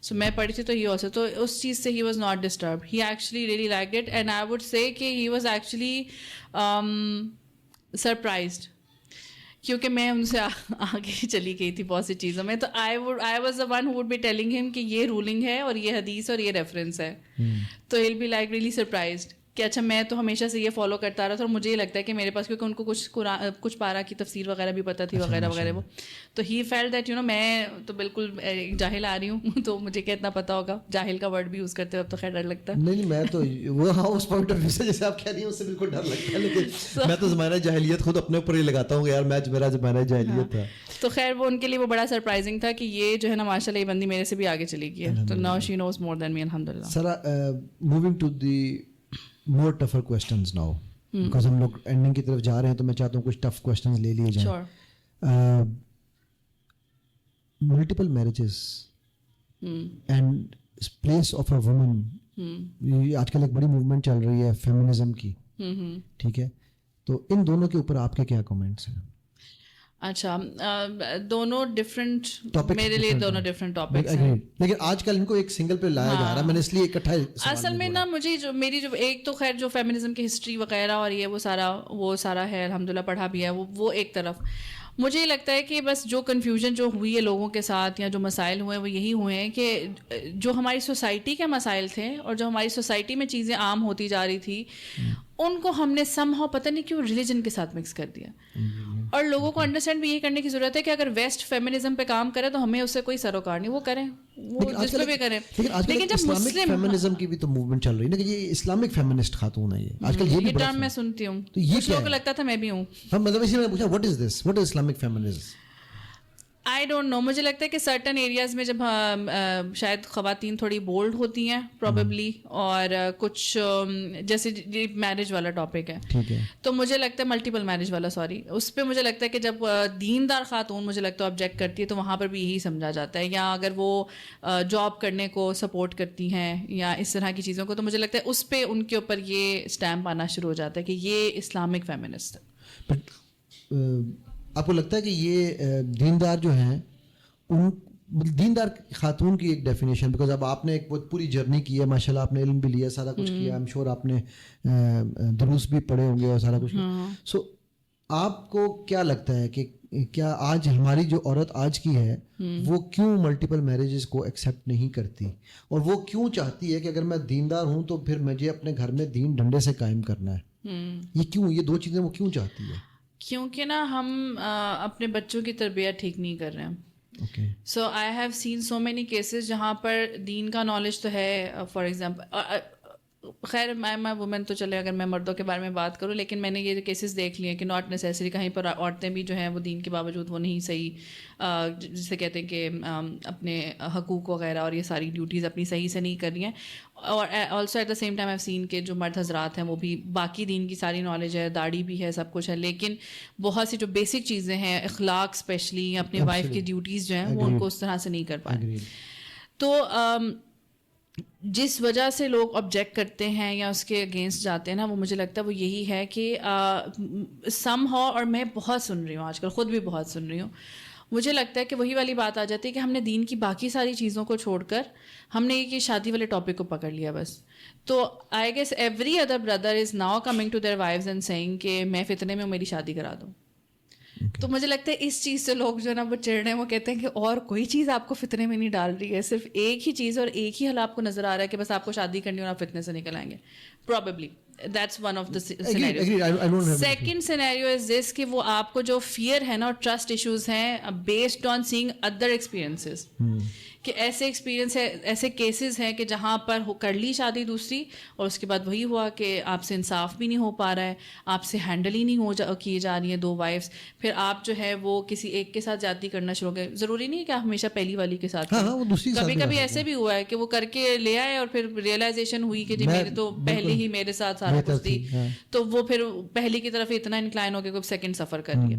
So میں پڑھی تھی تو ہی آلسو, تو اس چیز سے he was not disturbed. He actually really liked it and I would say کہ ہی واز ایکچولی سرپرائزڈ, کیونکہ میں ان سے آگے چلی گئی تھی بہت سی چیزوں میں. تو I was the one who would be telling him کہ یہ رولنگ ہے اور یہ حدیث اور یہ ریفرنس ہے. تو he'll be like really surprised کہ اچھا میں تو ہمیشہ سے یہ فالو کرتا رہا تھا, اور مجھے یہ لگتا ہے کہ میرے پاس کیونکہ ان کو کچھ پارا کی تفسیر وغیرہ بھی پتہ تھی وغیرہ وغیرہ, وہ تو ہی فیل دیٹ میں تو بالکل جاہل آ رہی ہوں تو مجھے کیا اتنا پتہ ہوگا. جاہل کا ورڈ بھی یوز کرتے ہوئے اب تو خیر ڈر لگتا ہے. نہیں میں تو وہ ہاں اس پوائنٹ آف ویو سے جیسے آپ کہہ رہی ہیں اس سے بالکل ڈر لگتا ہے, لیکن میں تو زمانہ جاہلیت خود اپنے اوپر ہی لگاتا ہوں یار, میرا زمانہ جاہلیت تھا. تو خیر وہ ان کے لیے وہ بڑا سرپرائزنگ تھا کہ یہ جو ہے نا ماشاء اللہ یہ بندی میرے سے بھی آگے چلی گئی ہے. تو now she nose more than me الحمدللہ. Sir moving to the more tougher questions now because ہم لوگ اینڈنگ کی طرف جا رہے ہیں, تو میں چاہتا ہوں کچھ ٹف کویشچنز لے لیے جائیں. Multiple marriages and place of a woman, یہ آج کل ایک بڑی موومنٹ چل رہی ہے فیمنزم کی, ٹھیک ہے, تو ان دونوں کے اوپر آپ کے کیا کمنٹس ہیں؟ اچھا, دونوں ڈفرینٹ, میرے لیے دونوں ڈفرینٹ ٹاپکس ہیں, لیکن آج کل ان کو ایک سنگل پہ لایا جا رہا ہے. میں نے اس لیے اکٹھا اصل میں نا مجھے جو میری جو ایک تو خیر جو فیمنزم کی ہسٹری وغیرہ اور یہ وہ سارا ہے الحمدللہ پڑھا بھی ہے, وہ ایک طرف. مجھے یہ لگتا ہے کہ بس جو کنفیوژن جو ہوئی ہے لوگوں کے ساتھ یا جو مسائل ہوئے ہیں وہ یہی ہوئے ہیں کہ جو ہماری سوسائٹی کے مسائل تھے اور جو ہماری سوسائٹی میں چیزیں عام ہوتی جا رہی تھی ان کو ہم نے سم ہاؤ پتہ نہیں کیوں ریلیجن کے ساتھ مکس کر دیا. اور لوگوں کو انڈرسٹینڈ بھی یہ کرنے کی ضرورت ہے کہ اگر ویسٹ فیمنزم پہ کام کرے تو ہمیں اس سے کوئی سروکار نہیں, وہ کریں, وہ جس پہ بھی کریں. لیکن جب مسلم فیمنزم کی بھی تو موومنٹ چل رہی ہے نا کہ یہ اسلامک فیمنسٹ خاتون ہے, یہ آج کل یہ ٹرم میں سنتی ہوں, کچھ لوگوں کو لگتا تھا میں بھی ہوں. مطلب اسی میں پوچھا what is this, what is Islamic feminism? I don't know, مجھے لگتا ہے کہ سرٹن ایریاز میں جب شاید خواتین تھوڑی بولڈ ہوتی ہیں پروبیبلی, اور کچھ جیسے میرج والا ٹاپک ہے, تو مجھے لگتا ہے ملٹیپل میرج والا, سوری, اس پہ مجھے لگتا ہے کہ جب دیندار خاتون مجھے لگتا ہے آبجیکٹ کرتی ہے تو وہاں پر بھی یہی سمجھا جاتا ہے, یا اگر وہ جاب کرنے کو سپورٹ کرتی ہیں یا اس طرح کی چیزوں کو, تو مجھے لگتا ہے اس پہ ان کے اوپر یہ اسٹیمپ آنا شروع ہو جاتا ہے کہ یہ اسلامک فیمنسٹ ہے. آپ کو لگتا ہے کہ یہ دیندار جو ہیں, ان دیندار خاتون کی ایک ڈیفینیشن, بیکاز اب آپ نے ایک بہت پوری جرنی کی ہے ماشاء اللہ, آپ نے علم بھی لیا, سارا کچھ کیا, ایم شور آپ نے دروس بھی پڑھے ہوں گے اور سارا کچھ, سو آپ کو کیا لگتا ہے کہ کیا آج ہماری جو عورت آج کی ہے وہ کیوں ملٹیپل میرجز کو ایکسیپٹ نہیں کرتی, اور وہ کیوں چاہتی ہے کہ اگر میں دیندار ہوں تو پھر مجھے اپنے گھر میں دین ڈنڈے سے قائم کرنا ہے, یہ کیوں, یہ دو چیزیں وہ کیوں چاہتی ہے؟ کیونکہ نا ہم اپنے بچوں کی تربیت ٹھیک نہیں کر رہے ہیں. So I have seen so many cases جہاں پر دین کا نالج تو ہے, فار ایگزامپل, خیر میں وومن تو چلے اگر میں مردوں کے بارے میں بات کروں, لیکن میں نے یہ کیسز دیکھ لیے کہ ناٹ نیسیسری کہیں پر عورتیں بھی جو ہیں وہ دین کے باوجود وہ نہیں صحیح, جسے کہتے ہیں کہ اپنے حقوق وغیرہ اور یہ ساری ڈیوٹیز اپنی صحیح سے نہیں کر رہی ہیں. اور also at the same time I have seen کہ جو مرد حضرات ہیں وہ بھی باقی دین کی ساری نالج ہے, داڑھی بھی ہے, سب کچھ ہے, لیکن بہت سی جو بیسک چیزیں ہیں, اخلاق اسپیشلی اپنی وائف کی ڈیوٹیز جو ہیں وہ ان کو اس طرح سے نہیں کر پا رہے. تو جس وجہ سے لوگ آبجیکٹ کرتے ہیں یا اس کے اگینسٹ جاتے ہیں نا, وہ مجھے لگتا ہے وہ یہی ہے کہ سم ہاؤ, اور میں بہت سن رہی ہوں آج کل, خود بھی بہت سن رہی ہوں, مجھے لگتا ہے کہ وہی والی بات آ جاتی ہے کہ ہم نے دین کی باقی ساری چیزوں کو چھوڑ کر ہم نے یہ شادی والے ٹاپک کو پکڑ لیا بس. تو I guess every other brother is now coming to their wives and seeing کہ میں فتنے میں میری شادی کرا دوں. تو مجھے لگتا ہے اس چیز سے لوگ جو ہے نا وہ چڑھ رہے ہیں, وہ کہتے ہیں کہ اور کوئی چیز آپ کو فتنے میں نہیں ڈال رہی ہے, صرف ایک ہی چیز اور ایک ہی حل آپ کو نظر آ رہا ہے کہ بس آپ کو شادی کرنی اور آپ فتنے سے نکل آئیں گے. Probably that's one of the scenarios. Second scenario is this کہ وہ آپ کو جو فیئر ہے نا اور ٹرسٹ ایشوز ہیں based on seeing other experiences, کہ ایسے ایکسپیرینس ہے, ایسے کیسز ہیں کہ جہاں پر کر لی شادی دوسری اور اس کے بعد وہی ہوا کہ آپ سے انصاف بھی نہیں ہو پا رہا ہے, آپ سے ہینڈل ہی نہیں کی جا رہی ہیں دو وائفس, پھر آپ جو ہے وہ کسی ایک کے ساتھ جاتی کرنا شروع ہو گئے. ضروری نہیں ہے کہ آپ ہمیشہ پہلی والی کے ساتھ, کبھی کبھی ایسے بھی ہوا ہے کہ وہ کر کے لے آئے اور پھر ریئلائزیشن ہوئی کہ جی میرے تو پہلے ہی میرے ساتھ سارا کچھ تھی, تو وہ پھر پہلی کی طرف اتنا انکلائن ہو کے کوئی سیکنڈ سفر کر لیا.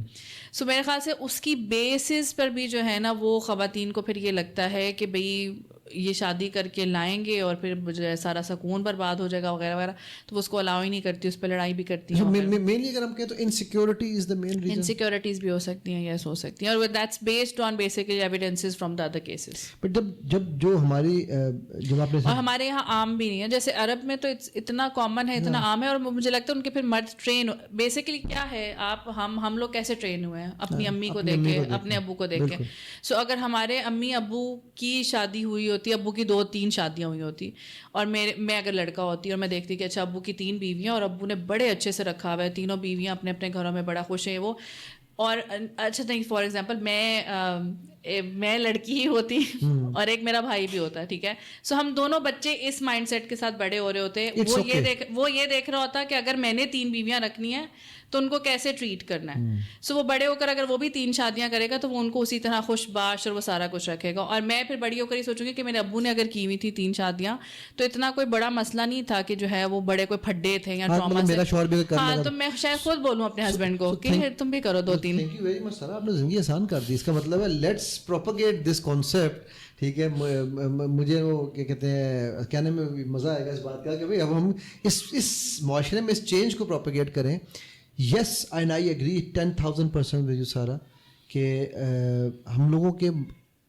سو میرے خیال سے اس کی بیسس پر بھی جو ہے نا وہ خواتین کو پھر یہ لگتا ہے کہ بھئی یہ شادی کر کے لائیں گے اور پھر جو ہے سارا سکون برباد ہو جائے گا وغیرہ وغیرہ, تو اس کو الاؤ ہی نہیں کرتی, اس پہ لڑائی بھی کرتی ہیں. مینلی اگر ہم کہیں تو انسیکیورٹی از دی مین ریزن. انسیکیورٹیز بھی ہو سکتی ہیں, یس ہو سکتی ہیں, اور that's based on basically evidences from the other cases. But جب جو ہماری جب آپ نے, اور ہمارے یہاں عام بھی نہیں ہے, جیسے عرب میں تو اتنا کامن ہے, اتنا عام ہے, اور مجھے لگتا ہے ان کے پھر مرد ٹرین بیسیکلی کیا ہے, آپ ہم لوگ کیسے ٹرین ہوئے ہیں اپنی امی کو دیکھ کے, اپنے ابو کو دیکھ کے. سو اگر ہمارے امی ابو کی شادی ہوئی ہوتی, ابو کی 2-3 شادیاں ہوئی ہوتی, اور میں اگر لڑکا ہوتی اور میں دیکھتی کہ اچھا ابو کی 3 بیویاں اور ابو نے بڑے اچھے سے رکھا ہوا ہے, تینوں بیویاں اپنے اپنے گھروں میں بڑا خوش ہیں وہ, اور اچھا نہیں فار ایگزامپل میں لڑکی ہی ہوتی اور ایک میرا بھائی بھی ہوتا ہے, ٹھیک ہے, سو ہم دونوں بچے اس مائنڈ سیٹ کے ساتھ بڑے ہو رہے ہوتے, وہ یہ دیکھ رہا ہوتا کہ اگر میں نے 3 بیویاں رکھنی ہیں تو ان کو کیسے ٹریٹ کرنا ہے. سو وہ بڑے ہو کر اگر وہ بھی 3 شادیاں کرے گا تو وہ ان کو اسی طرح خوش باش اور وہ سارا کچھ رکھے گا. اور میں پھر بڑی ہو کر یہ سوچوں گی کہ میرے ابو نے اگر کی ہوئی تھی 3 شادیاں تو اتنا کوئی بڑا مسئلہ نہیں تھا کہ جو ہے وہ بڑے کوئی پھڈے تھے یا ٹراما سے. ہاں, تو میں شاید خود بولوں اپنے ہسبینڈ کو کہ تم بھی کرو 2-3. تھینک یو ویری مچ سر, آپ نے زندگی آسان کر دی. اس کا مطلب ہے لیٹس پروپیگیٹ دس کانسیپٹ, ٹھیک ہے. مجھے وہ کیا کہتے ہیں کہنے میں مزہ آئے گا اس بات کا کہ بھائی اب ہم اس معاشرے میں اس چینج کو پروپیگیٹ کریں. Yes and I agree 10,000% with you سارا کہ ہم لوگوں کے,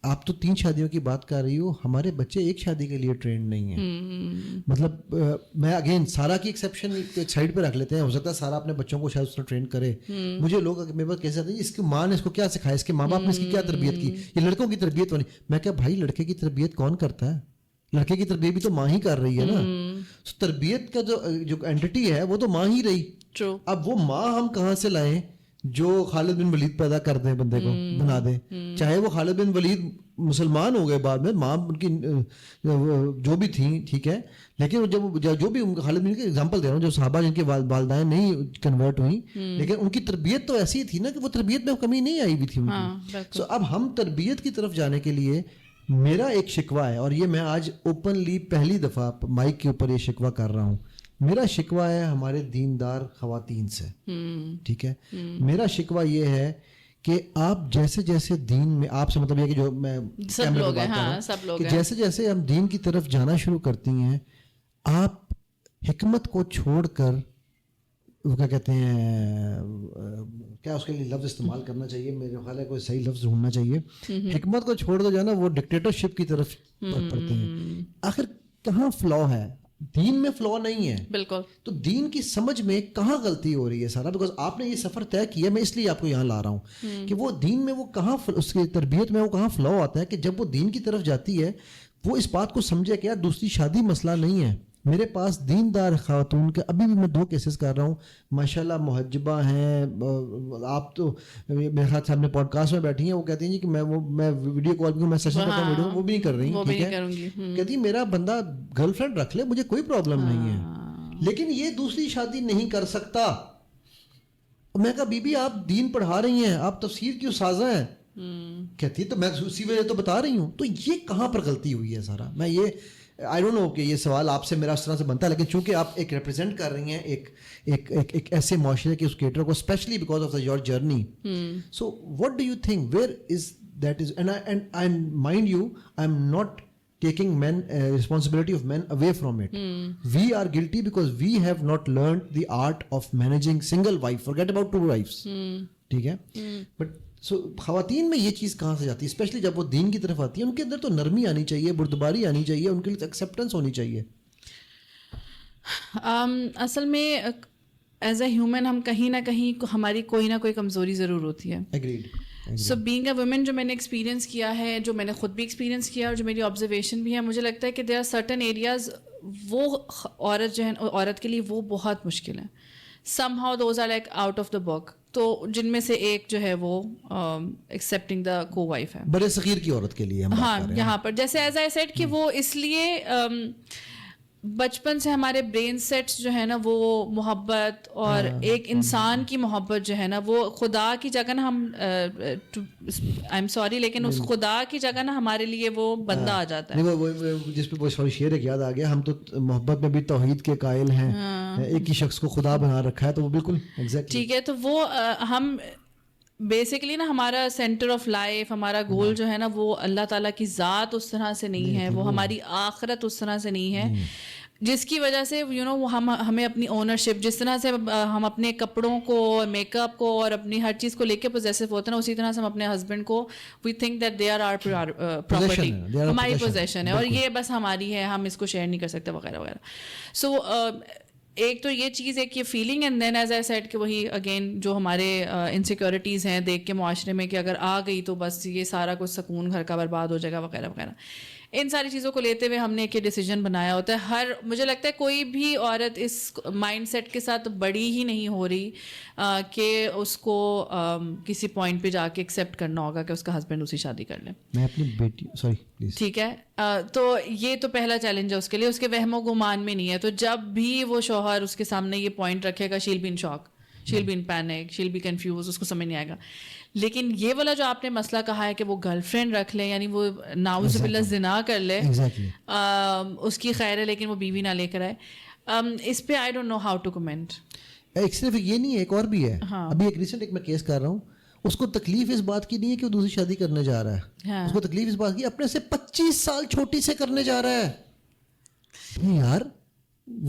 آپ تو 3 شادیوں کی بات کر رہی ہو, ہمارے بچے ایک شادی کے لیے ٹرینڈ نہیں ہیں. مطلب میں اگین سارا کی ایکسیپشن ایک سائڈ پہ رکھ لیتے ہیں, ہو سکتا ہے سارا اپنے بچوں کو شاید اس طرح ٹرین کرے. مجھے لوگ میرے پاس کیسے آتے ہیں اس کی ماں نے اس کو کیا سکھایا, اس کے ماں باپ نے اس کی کیا تربیت کی, یہ لڑکوں کی تربیت ہونی. میں کہا بھائی لڑکے کی تربیت کون کرتا ہے, لڑکے کی تربیت بھی تو ماں ہی کر رہی ہے نا. تربیت کا جو اینٹی ہے وہ تو ماں ہی رہی. اب وہ ماں ہم کہاں سے لائیں جو خالد بن ولید پیدا کر دیں بندے کو بنا دیں, چاہے وہ خالد بن ولید مسلمان ہو گئے بعد میں, ماں ان کی جو بھی تھیں ٹھیک ہے, لیکن جب جو بھی خالد بن کی اگزامپل دے رہا ہوں, جو صحابہ جن کے والدائیں نہیں کنورٹ ہوئیں, لیکن ان کی تربیت تو ایسی تھی نا کہ وہ تربیت میں کمی نہیں آئی ہوئی تھی ان کی. سو اب ہم تربیت کی طرف جانے کے لیے میرا ایک شکوہ ہے, اور یہ میں آج اوپنلی پہلی دفعہ مائک کے اوپر یہ شکوہ کر رہا ہوں, میرا شکوہ ہے ہمارے دیندار خواتین سے, ٹھیک ہے. میرا شکوہ یہ ہے کہ آپ جیسے جیسے دین میں, آپ سے مطلب یہ کہ جو میں کیمرے پہ بات کر رہا ہوں, کہ جیسے جیسے ہم دین کی طرف جانا شروع کرتی ہیں, آپ حکمت کو چھوڑ کر, وہ کیا کہتے ہیں, کیا اس کے لیے لفظ استعمال کرنا چاہیے, میرے خیال ہے کوئی صحیح لفظ ڈھونڈنا چاہیے, حکمت کو چھوڑ دو جو ہے نا وہ ڈکٹیٹرشپ کی طرف پڑتے ہیں. آخر کہاں فلا ہے؟ دین میں فلا نہیں ہے بالکل. تو دین کی سمجھ میں کہاں غلطی ہو رہی ہے سارا؟ بیکاز آپ نے یہ سفر طے کیا, میں اس لیے آپ کو یہاں لا رہا ہوں کہ وہ دین میں وہ کہاں, اس کی تربیت میں وہ کہاں فلا آتا ہے کہ جب وہ دین کی طرف جاتی ہے وہ اس بات کو سمجھے کہ یار دوسری شادی مسئلہ نہیں ہے. میرے پاس دیندار خاتون کے ابھی بھی میں 2 کیسز کر رہا ہوں, ماشاءاللہ محجبہ ہیں. آپ تو میرے خیال سے ہم نے پوڈ کاسٹ میں بیٹھی ہیں, وہ کہتی ہیں کہ میں ویڈیو کال بھی میں سیشن کرتا ہوں ویڈیو, وہ بھی نہیں کر رہی, ٹھیک ہے, کہتی میرا بندہ گرل فرینڈ رکھ لے, مجھے کوئی پرابلم نہیں ہے, لیکن یہ دوسری شادی نہیں کر سکتا. میں کہا بی بی آپ دین پڑھا رہی ہیں, آپ تفسیر کی استاذہ ہیں, کہتی ہے تو میں اسی وجہ تو بتا رہی ہوں. تو یہ کہاں پر غلطی ہوئی ہے سارا؟ میں یہ آئی ڈونٹ نو کہ یہ سوال آپ سے میرا اس طرح سے بنتا ہے, لیکن چونکہ آپ ایک ریپرزینٹ کر رہی ہیں ایک ایسے معاشرے کے اس کریٹر کو, specially because of your journey. So what do you think where is that is, and mind you I am not taking men responsibility of men away from it. We are guilty because we have not learned the art of managing single wife, forget about 2 wives, ٹھیک ہے. But so خواتین میں یہ چیز کہاں سے جاتی ہے, اسپیشلی جب وہ دین کی طرف آتی ہے؟ ان کے اندر تو نرمی آنی چاہیے, بردباری آنی چاہیے, ان کے لیے ایکسیپٹنس ہونی چاہیے. اصل میں ایز اے ہیومن ہم کہیں نہ کہیں ہماری کوئی نہ کوئی کمزوری ضرور ہوتی ہے. Agreed. So being a woman جو میں نے ایکسپیرینس کیا ہے, جو میں نے خود بھی ایکسپیرینس کیا اور جو میری آبزرویشن بھی ہے, مجھے لگتا ہے کہ دیر آر سرٹن ایریاز وہ عورت جو ہے عورت کے لیے وہ بہت مشکل ہے. Somehow those are like out of the box, تو جن میں سے ایک جو ہے وہ ایکسیپٹنگ دا کو وائف ہے, بڑے صغیر کی عورت کے لیے. ہاں یہاں پر جیسے ایز آئی سیڈ کہ وہ اس لیے بچپن سے ہمارے برین سیٹس جو ہے نا وہ محبت اور ایک انسان کی محبت جو ہے نا وہ خدا کی جگہ نا, ہم آئی ایم سوری لیکن اس خدا کی جگہ نا ہمارے لیے وہ بندہ آ جاتا ہے. جس پہ سوری شعر ایک یاد آ گیا, ہم تو محبت میں بھی توحید کے قائل ہیں, ایک ہی شخص کو خدا بنا رکھا ہے, تو وہ بالکل ٹھیک ہے. تو وہ ہم بیسکلی نا ہمارا سینٹر آف لائف, ہمارا گول جو ہے نا وہ اللہ تعالیٰ کی ذات اس طرح سے نہیں ہے, وہ ہماری آخرت اس طرح سے نہیں ہے, جس کی وجہ سے یو نو ہمیں اپنی اونرشپ, جس طرح سے ہم اپنے کپڑوں کو اور میک اپ کو اور اپنی ہر چیز کو لے کے پوزیسو ہوتے ہیں, اسی طرح سے ہم اپنے ہسبینڈ کو we think that they are are property, ہماری پوزیشن ہے اور یہ بس ہماری ہے, ہم اس کو شیئر نہیں کر سکتے وغیرہ وغیرہ. سو ایک تو یہ چیز ہے کہ feeling, and then as I said کہ وہی اگین جو ہمارے انسیکیورٹیز ہیں دیکھ کے معاشرے میں کہ اگر آ گئی تو بس یہ سارا کچھ سکون گھر کا برباد ہو جائے گا وغیرہ وغیرہ. ان ساری چیزوں کو لیتے ہوئے ہم نے ایک ڈیسیجن بنایا ہوتا ہے. مجھے لگتا ہے کوئی بھی عورت اس مائنڈ سیٹ کے ساتھ بڑی ہی نہیں ہو رہی کہ اس کو کسی پوائنٹ پہ جا کے ایکسیپٹ کرنا ہوگا کہ اس کا ہسبینڈ اسی شادی کر لے. میں اپنی بیٹی سوری ٹھیک ہے, تو یہ تو پہلا چیلنج ہے اس کے لیے, اس کے وہم و گمان میں نہیں ہے. تو جب بھی وہ شوہر اس کے سامنے یہ پوائنٹ رکھے گا, she'll be in shock, she'll be in panic, she'll be confuse, اس کو سمجھ نہیں آئے گا. لیکن یہ والا جو آپ نے مسئلہ کہا ہے کہ وہ گرل فرینڈ رکھ لے, یعنی وہ ناؤز باللہ زنا کر لے, اس کی خیر ہے لیکن وہ بیوی نہ لے کر آئے, اس پہ I don't know how to comment. ایک صرف یہ نہیں ہے, ایک اور بھی ہے. ابھی ایک ریسنٹ ایک میں کیس کر رہا ہوں, اس کو تکلیف اس بات کی نہیں ہے کہ وہ دوسری شادی کرنے جا رہا ہے, اس کو تکلیف اس بات کی اپنے سے 25 سال چھوٹی سے کرنے جا رہا ہے. یار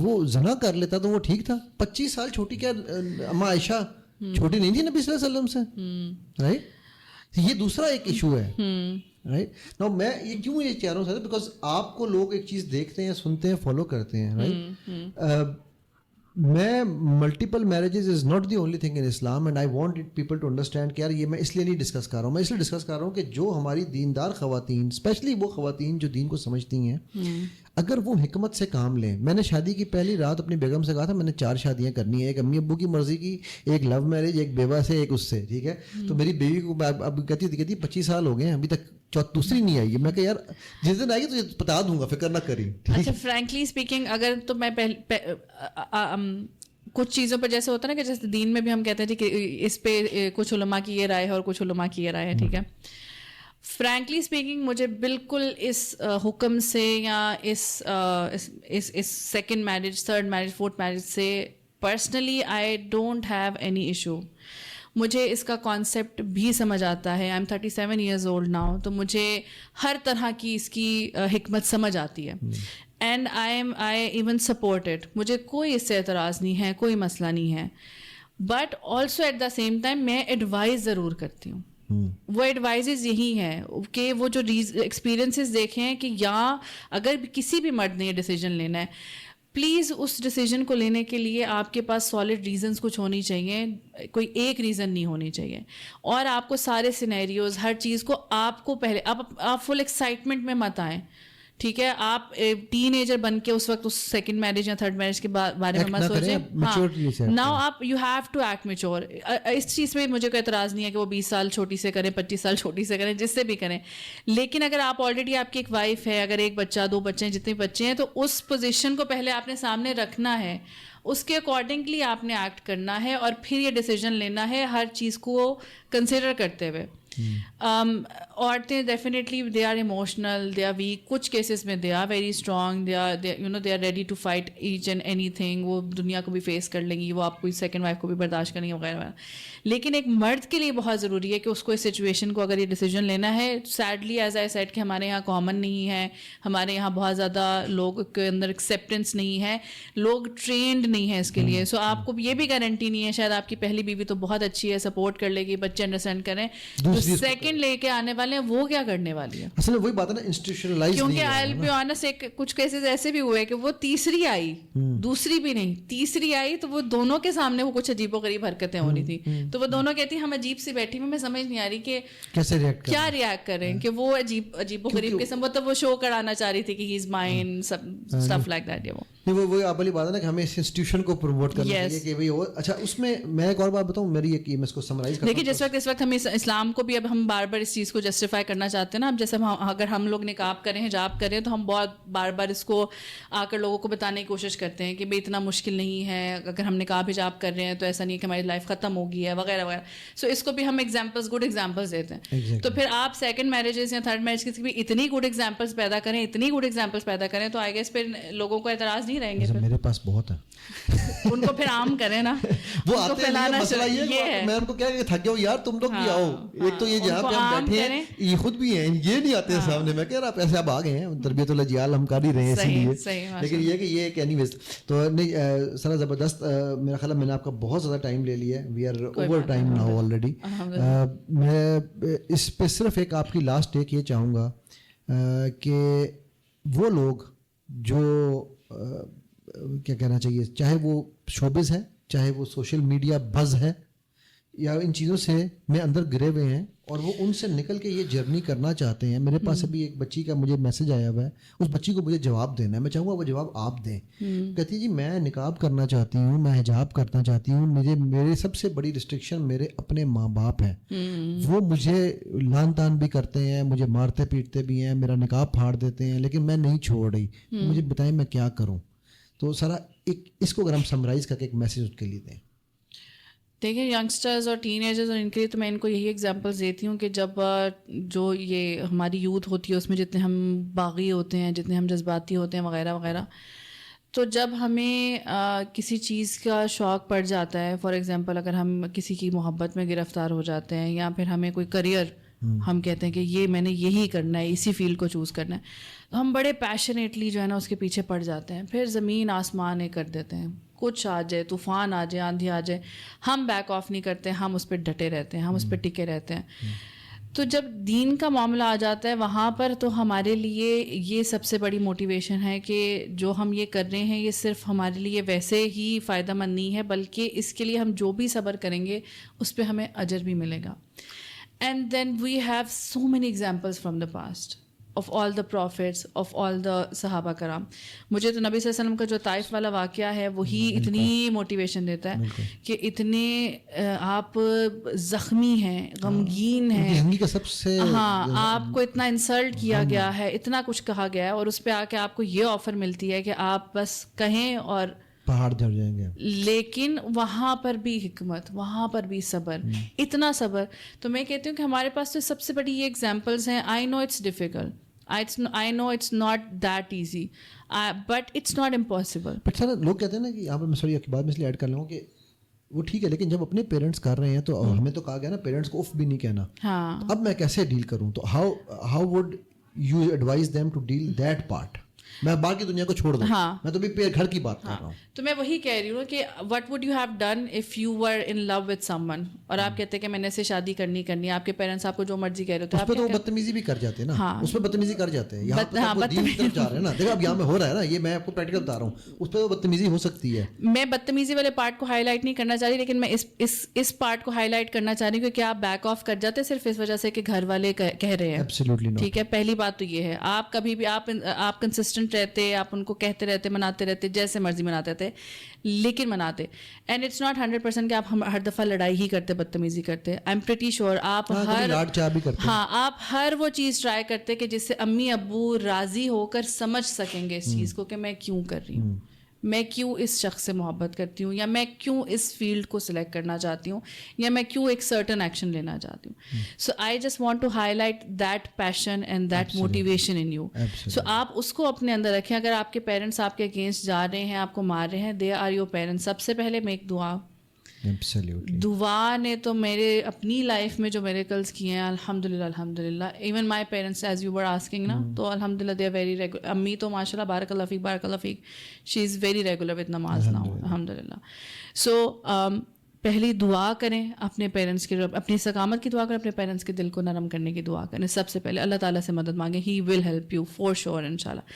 وہ زنا کر لیتا تو وہ ٹھیک تھا, 25 سال چھوٹی, کیا اما عائشہ چھوٹی نہیں تھی نبی صلی اللہ علیہ وسلم سے, رائٹ. یہ دوسرا ایک ایشو ہے, رائٹ. نو میں یہ کیوں یہ چاہ رہا ہوں, بیکاز آپ کو لوگ ایک چیز دیکھتے ہیں, سنتے ہیں, فالو کرتے ہیں, رائٹ. میں multiple marriages is not the only thing in Islam and I want people to understand کہ یار یہ میں اس لیے نہیں ڈسکس کر رہا ہوں, میں اس لیے ڈسکس کر رہا ہوں کہ جو ہماری دیندار خواتین, اسپیشلی وہ خواتین جو دین کو سمجھتی ہیں, اگر وہ حکمت سے کام لیں. میں نے شادی کی پہلی رات اپنی بیگم سے کہا تھا میں نے 4 شادیاں کرنی ہیں, ایک امی ابو کی مرضی کی, ایک لو میرج, ایک بیوہ سے, ایک اس سے, ٹھیک ہے. تو میری بیوی کو اب کہتی 25 سال ہو گئے ہیں ابھی تک دوسری نہیں آئی ہے. میں کہ یار جس دن آئے گی تو بتا دوں گا, فکر نہ کری. اچھا فرینکلی اسپیکنگ اگر تو میں کچھ چیزوں پر جیسے ہوتا ہے نا کہ جیسے دین میں بھی ہم کہتے ہیں کہ اس پہ کچھ علماء کی یہ رائے ہے اور کچھ علماء کی یہ رائے ہے, ٹھیک ہے. فرینکلی اسپیکنگ مجھے بالکل اس حکم سے یا اس second marriage, third marriage, fourth marriage سے personally I don't have any issue. مجھے اس کا کانسیپٹ بھی سمجھ آتا ہے. I am 37 years old now, تو مجھے ہر طرح کی اس کی حکمت سمجھ آتی ہے. And I even support it. مجھے کوئی اس سے اعتراض نہیں ہے, کوئی مسئلہ نہیں ہے. But also at the same time میں ایڈوائز ضرور کرتی ہوں. وہ ایڈوائزز یہی ہیں کہ وہ جو ایکسپیرئنسز دیکھیں کہ یا اگر کسی بھی مرد نے یہ ڈیسیجن لینا ہے, پلیز اس ڈیسیجن کو لینے کے لیے آپ کے پاس سالڈ ریزنس کچھ ہونی چاہیے, کوئی ایک ریزن نہیں ہونی چاہیے. اور آپ کو سارے سینیریوز, ہر چیز کو آپ کو پہلے آپ فل ایکسائٹمنٹ میں مت آئیں, ٹھیک ہے. آپ ٹین ایجر بن کے اس وقت اس سیکنڈ میرج یا تھرڈ میرج کے بارے میں مت سوچیں. ناؤ آپ you have to act mature. اس چیز میں مجھے کوئی اعتراض نہیں ہے کہ وہ 20 سال چھوٹی سے کریں, 25 سال چھوٹی سے کریں, جس سے بھی کریں. لیکن اگر آپ آلریڈی آپ کی ایک وائف ہے, اگر ایک بچہ, 2 بچے ہیں, جتنے بچے ہیں, تو اس پوزیشن کو پہلے آپ نے سامنے رکھنا ہے. اس کے اکارڈنگلی آپ نے ایکٹ کرنا ہے اور پھر یہ ڈیسیجن لینا ہے ہر چیز کو کنسیڈر کرتے ہوئے. عورتیں definitely they are emotional, they are weak. کچھ کیسز میں they are very strong, they are ready to fight each and anything. وہ دنیا کو بھی فیس کر لیں گی, وہ آپ کو سیکنڈ وائف کو بھی برداشت کریں گی وغیرہ وغیرہ. لیکن ایک مرد کے لیے بہت ضروری ہے کہ اس کو اس سچویشن کو اگر یہ ڈیسیجن لینا ہے, سیڈلی ایز آئی سیڈ کہ ہمارے یہاں کامن نہیں ہے, ہمارے یہاں بہت زیادہ لوگ کے اندر ایکسیپٹنس نہیں ہے, لوگ ٹرینڈ نہیں ہے اس کے لیے. سو آپ کو یہ بھی گارنٹی نہیں ہے, شاید آپ کی پہلی بیوی تو بہت اچھی ہے, سپورٹ کر لے گی, بچے انڈرسٹینڈ کریں, سیکنڈ لے کے آنے والے ہیں وہ کیا کرنے والی ہے. اصل میں وہی بات ہے نا, انسٹیٹیوشنلائز. کیونکہ آئی بی آنیسٹ ایک کچھ کیسز ایسے بھی ہوئے کہ وہ تیسری آئی, دوسری بھی نہیں, تیسری آئی, تو وہ دونوں کے سامنے وہ کچھ عجیب و غریب حرکتیں ہو رہی تھی. تو وہ دونوں کہتی ہم عجیب سی بیٹھی ہوئی, میں سمجھ نہیں آ رہی کہ کیسے کیا ریئیکٹ کریں, کہ وہ عجیب و غریب قسم, وہ تو وہ شو کرانا چاہ رہی تھی کہ he is mine, stuff like that. وہ آپ والی بات ہے نا کہ ہمیں اس انسٹیٹیوشن کو پروموٹ کرنا چاہیے کہ بھائی. اچھا اس میں میں ایک اور بات بتاؤں, میری یہ میں اس کو سمرائز کرتا ہوں. دیکھیے اس وقت ہم اسلام کو بھی اب ہم بار بار اس چیز کو جسٹیفائی کرنا چاہتے ہیں نا. اب جیسے اگر ہم لوگ نقاب کریں, حجاب کریں, تو ہم بہت بار بار اس کو آ کر لوگوں کو بتانے کی کوشش کرتے ہیں کہ بھائی اتنا مشکل نہیں ہے, اگر ہم نقاب حجاب کر رہے ہیں تو ایسا نہیں کہ ہماری لائف ختم ہو گئی ہے وغیرہ وغیرہ. سو اس کو بھی ہم گڈ ایگزامپلس دیتے ہیں. تو پھر آپ سیکنڈ میرجز یا تھرڈ میرج کی بھی اتنی گڈ ایگزامپلس پیدا کریں, تو آئی گیس پھر لوگوں کو اعتراض نہیں رہیں گے. میرے پاس بہت ہے, ان کو پھر عام کریں نا, وہ آتے ہیں. مسئلہ یہ ہے, میں ان کو کیا کہ تھک گیا یار, تم لوگ بھی آؤ. ایک تو یہ جہاں پہ ہم بیٹھے ہیں یہ خود بھی ہیں, یہ نہیں آتے سامنے. میں کہہ رہا آپ ایسے آپ آ گئے ہیں, تربیت الاجیال ہم کر ہی رہے ہیں اسی لیے. لیکن یہ کہ یہ اینی ویز تو نہیں سر, زبردست. میرا خیال ہے میں نے آپ کا بہت زیادہ ٹائم لے لیا ہے, we are over time now already. میں اس پہ صرف ایک آپ کی لاسٹ ایک یہ چاہوں گا کہ وہ لوگ جو کیا کہنا چاہیے, چاہے وہ شوبز ہے, چاہے وہ سوشل میڈیا بز ہے, یا ان چیزوں سے میں اندر گرے ہوئے ہیں اور وہ ان سے نکل کے یہ جرنی کرنا چاہتے ہیں. میرے پاس ابھی ایک بچی کا مجھے میسج آیا ہوا ہے, اس بچی کو مجھے جواب دینا ہے, میں چاہوں گا وہ جواب آپ دیں. کہتی جی میں نقاب کرنا چاہتی ہوں, میں حجاب کرنا چاہتی ہوں, میرے سب سے بڑی ریسٹرکشن میرے اپنے ماں باپ ہیں. وہ مجھے لان تان بھی کرتے ہیں, مجھے مارتے پیٹتے بھی ہیں, میرا نقاب پھاڑ دیتے ہیں, لیکن میں نہیں چھوڑ رہی. مجھے بتائیں میں کیا کروں. تو سارا اس کو اگر ہم سمرائز کر کے ایک میسج اس کے لیے دیں. دیکھیں ینگسٹرز اور ٹین ایجرز اور ان کے لیے تو میں ان کو یہی ایگزامپلس دیتی ہوں کہ جب جو یہ ہماری یوتھ ہوتی ہے اس میں جتنے ہم باغی ہوتے ہیں, جتنے ہم جذباتی ہوتے ہیں وغیرہ وغیرہ, تو جب ہمیں کسی چیز کا شوق پڑ جاتا ہے, فار ایگزامپل اگر ہم کسی کی محبت میں گرفتار ہو جاتے ہیں, یا پھر ہمیں کوئی کریئر ہم کہتے ہیں کہ یہ میں نے یہی کرنا ہے, اسی فیلڈ کو چوز کرنا ہے, تو ہم بڑے پیشنیٹلی جو ہے نا اس کے پیچھے پڑ جاتے ہیں. پھر زمین آسمان ایک کر دیتے ہیں, کچھ آ جائے, طوفان آ جائے, آندھی آ جائے, ہم بیک آف نہیں کرتے, ہم اس پہ ڈٹے رہتے ہیں, ہم اس پہ ٹکے رہتے ہیں. تو جب دین کا معاملہ آ جاتا ہے وہاں پر تو ہمارے لیے یہ سب سے بڑی موٹیویشن ہے کہ جو ہم یہ کر رہے ہیں یہ صرف ہمارے لیے ویسے ہی فائدہ مند نہیں ہے بلکہ اس کے لیے ہم جو بھی صبر کریں گے اس پہ ہمیں اجر بھی ملے گا. And then we have so many examples from the past of all the prophets of all the صحابہ کرام. مجھے تو نبی صلی اللہ علیہ وسلم کا جو طائف والا واقعہ ہے وہی اتنی موٹیویشن دیتا ہے کہ اتنے آپ زخمی ہیں, غمگین ہیں, زندگی کا سب سے ہاں آپ کو اتنا انسلٹ کیا گیا ہے, اتنا کچھ کہا گیا ہے, اور اس پہ آ کے آپ کو یہ آفر ملتی ہے کہ آپ بس کہیں اور پہاڑ جھڑ جائیں گے. لیکن وہاں پر بھی حکمت, وہاں پر بھی صبر, اتنا صبر. تو میں کہتی ہوں کہ ہمارے پاس تو سب سے بڑی یہ ایگزامپلس ہیں. I know it's difficult, I know it's not that easy, but it's not impossible. But sir لوگ کہتے ہیں نا کہ یہاں پر میں سوری کی بات میں اس لیے ایڈ کر لوں کہ وہ ٹھیک ہے لیکن جب اپنے پیرنٹس کر رہے ہیں تو ہمیں تو کہا گیا نا پیرنٹس کو اف بھی نہیں کہنا. ہاں اب میں کیسے ڈیل کروں, تو how would you advise them to deal that part. میں باقی دنیا کو چھوڑ دوں, میں تو بھی گھر کی بات کر رہا ہوں. تو میں وہی کہہ رہی ہوں کہ what would you have done if you were in love with someone, اور آپ کہتے ہیں کہ میں نے سے شادی کرنی ہے, آپ کے پیرنٹس آپ کو جو مرضی کہہ رہے ہوتے ہیں, اس پہ تو بدتمیزی بھی کر جاتے ہیں نا, اس پہ بدتمیزی کر جاتے ہیں. یہاں پہ دین کی طرف جا رہے ہیں نا, دیکھو اب یہاں میں ہو رہا ہے نا, یہ میں آپ کو پریکٹیکل بتا رہا ہوں, اس پہ تو بدتمیزی ہو سکتی ہے. میں بدتمیزی والے پارٹ کو ہائی لائٹ نہیں کرنا چاہ رہی, لیکن میں اس پارٹ کو ہائی لائٹ کرنا چاہ رہی ہوں کہ کیا آپ بیک آف کر جاتے صرف اس وجہ سے کہ گھر والے کہہ رہے ہیں. Absolutely not. ٹھیک ہے, پہلی بات تو یہ ہے, آپ کبھی بھی آپ کنسسٹنٹ رہتے, آپ ان کو کہتے رہتے, مناتے رہتے, جیسے مرضی مناتے تھے, لیکن مناتے. اینڈ اٹس ناٹ 100% کہ آپ ہر دفعہ لڑائی ہی کرتے, بدتمیزی کرتے. آئی ایم پریٹی شیور آپ آپ ہر وہ چیز ٹرائی کرتے کہ جس سے امی ابو راضی ہو کر سمجھ سکیں گے اس چیز کو کہ میں کیوں کر رہی ہوں, میں کیوں اس شخص سے محبت کرتی ہوں, یا میں کیوں اس فیلڈ کو سلیکٹ کرنا چاہتی ہوں, یا میں کیوں ایک سرٹن ایکشن لینا چاہتی ہوں. So I just want to highlight that passion and that motivation in you. So آپ اس کو اپنے اندر رکھیں. اگر آپ کے پیرنٹس آپ کے اگینسٹ جا رہے ہیں, آپ کو مار رہے ہیں, دے آر یور پیرنٹس. سب سے پہلے میک دعا. دعا نے تو میرے اپنی لائف میں جو میریکلز کیے ہیں, الحمد للہ. Even my parents as you were asking نا, تو الحمد للہ دے آر ویری ریگولر. امی تو ماشاء اللہ بارک اللہ فیک she is very regular with نماز ناؤ, الحمد للہ. سو پہلی دعا کریں اپنے پیرنٹس کی, اپنی استقامت کی دعا کریں, اپنے پیرنٹس کے دل کو نرم کرنے کی دعا کریں. سب سے پہلے اللہ تعالیٰ سے مدد مانگیں, he will help you for sure ان شاء اللہ.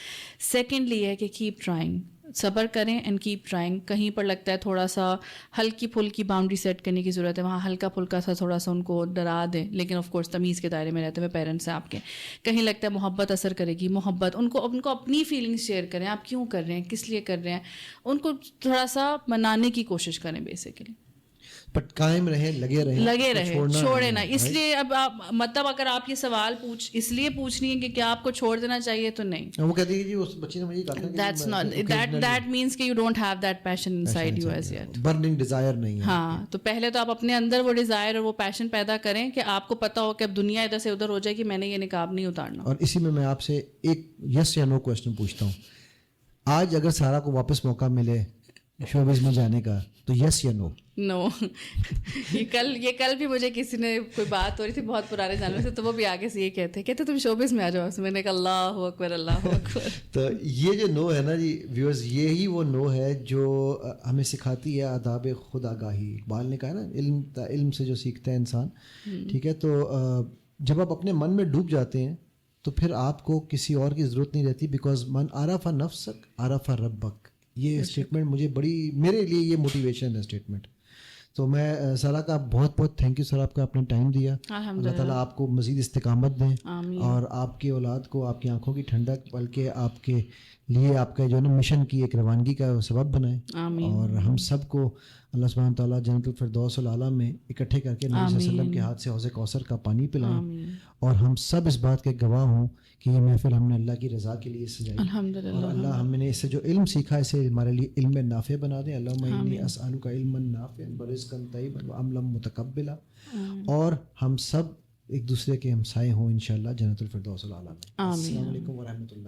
سیکنڈلی ہے کہ کیپ ٹرائنگ, صبر کریں اینڈ کیپ ٹرائنگ. کہیں پر لگتا ہے تھوڑا سا ہلکی پھلکی باؤنڈری سیٹ کرنے کی ضرورت ہے, وہاں ہلکا پھلکا سا تھوڑا سا ان کو ڈرا دیں, لیکن آف کورس تمیز کے دائرے میں رہتے ہوئے پیرنٹس ہیں آپ کے. کہیں لگتا ہے محبت اثر کرے گی, محبت ان کو اپنی فیلنگس شیئر کریں, آپ کیوں کر رہے ہیں, کس لیے کر رہے ہیں, ان کو تھوڑا سا منانے کی کوشش کریں بیسیکلی. بٹ قائم رہے, لگے رہے, چھوڑے نہ. اس لیے اب آپ مطلب اگر آپ یہ سوال اس لیے پوچھ رہی ہیں کہ کیا آپ کو چھوڑ دینا چاہیے, تو نہیں. وہ کہتی ہے جی اس بچی نے مجھے کہا that means کہ you don't have that passion inside you as yet. Burning Dzire نہیں ہے. ہاں, تو پہلے تو آپ اپنے اندر وہ ڈیزائر اور وہ پیشن پیدا کریں کہ آپ کو پتا ہو کہ اب دنیا ادھر سے ادھر ہو جائے کہ میں نے یہ نقاب نہیں اتارنا. اور اسی میں آپ سے ایک یس یا نو کوشچن پوچھتا ہوں. آج اگر سارا کو واپس موقع ملے شوبز میں جانے کا, تو یس یا نو؟ نو. یہ کل بھی مجھے کسی نے کوئی بات ہو رہی تھی بہت پرانے جانور سے, تو وہ بھی آگے سے یہ کہتے تم شوبز میں آ جاؤ. میں نے کہا اللہ اکبر اللہ اکبر. تو یہ جو نو ہے نا جی ویورز, یہی وہ نو ہے جو ہمیں سکھاتی ہے آداب خود آگاہی. اقبال نے کہا نا علم سے جو سیکھتا ہے انسان, ٹھیک ہے. تو جب آپ اپنے من میں ڈوب جاتے ہیں تو پھر آپ کو کسی اور کی ضرورت نہیں رہتی, بیکاز من عرف نفسک عرف ربک. یہ اسٹیٹمنٹ مجھے میرے لیے یہ موٹیویشن ہے اسٹیٹمنٹ. تو میں سارا کا بہت بہت تھینک یو سر, آپ کا اپنا ٹائم دیا. اللہ تعالیٰ آپ کو مزید استقامت دیں, اور آپ کی اولاد کو آپ کی آنکھوں کی ٹھنڈک, بلکہ آپ کے لیے آپ کا جو ہے نا مشن کی ایک روانگی کا سبب بنائے. اور ہم سب کو اللہ سبحانہ تعالیٰ جنت الفردوس الاعلیٰ میں اکٹھے کر کے نبی صلی اللہ علیہ وسلم کے ہاتھ سے حوض کوثر کا پانی پلائیں, اور ہم سب اس بات کے گواہ ہوں کہ یہ محفل ہم نے اللہ کی رضا کے لیے سجائی, اور اللہ ہم نے اس سے جو علم سیکھا اسے ہمارے لیے علم نافع بنا دیں. اللہم انی اسألک علما نافعا ورزقا طیبا وعملا متقبلا. اور ہم سب ایک دوسرے کے ہمسائے ہوں انشاءاللہ جنت الفردوس الاعلیٰ میں. السلام علیکم ورحمۃ اللہ.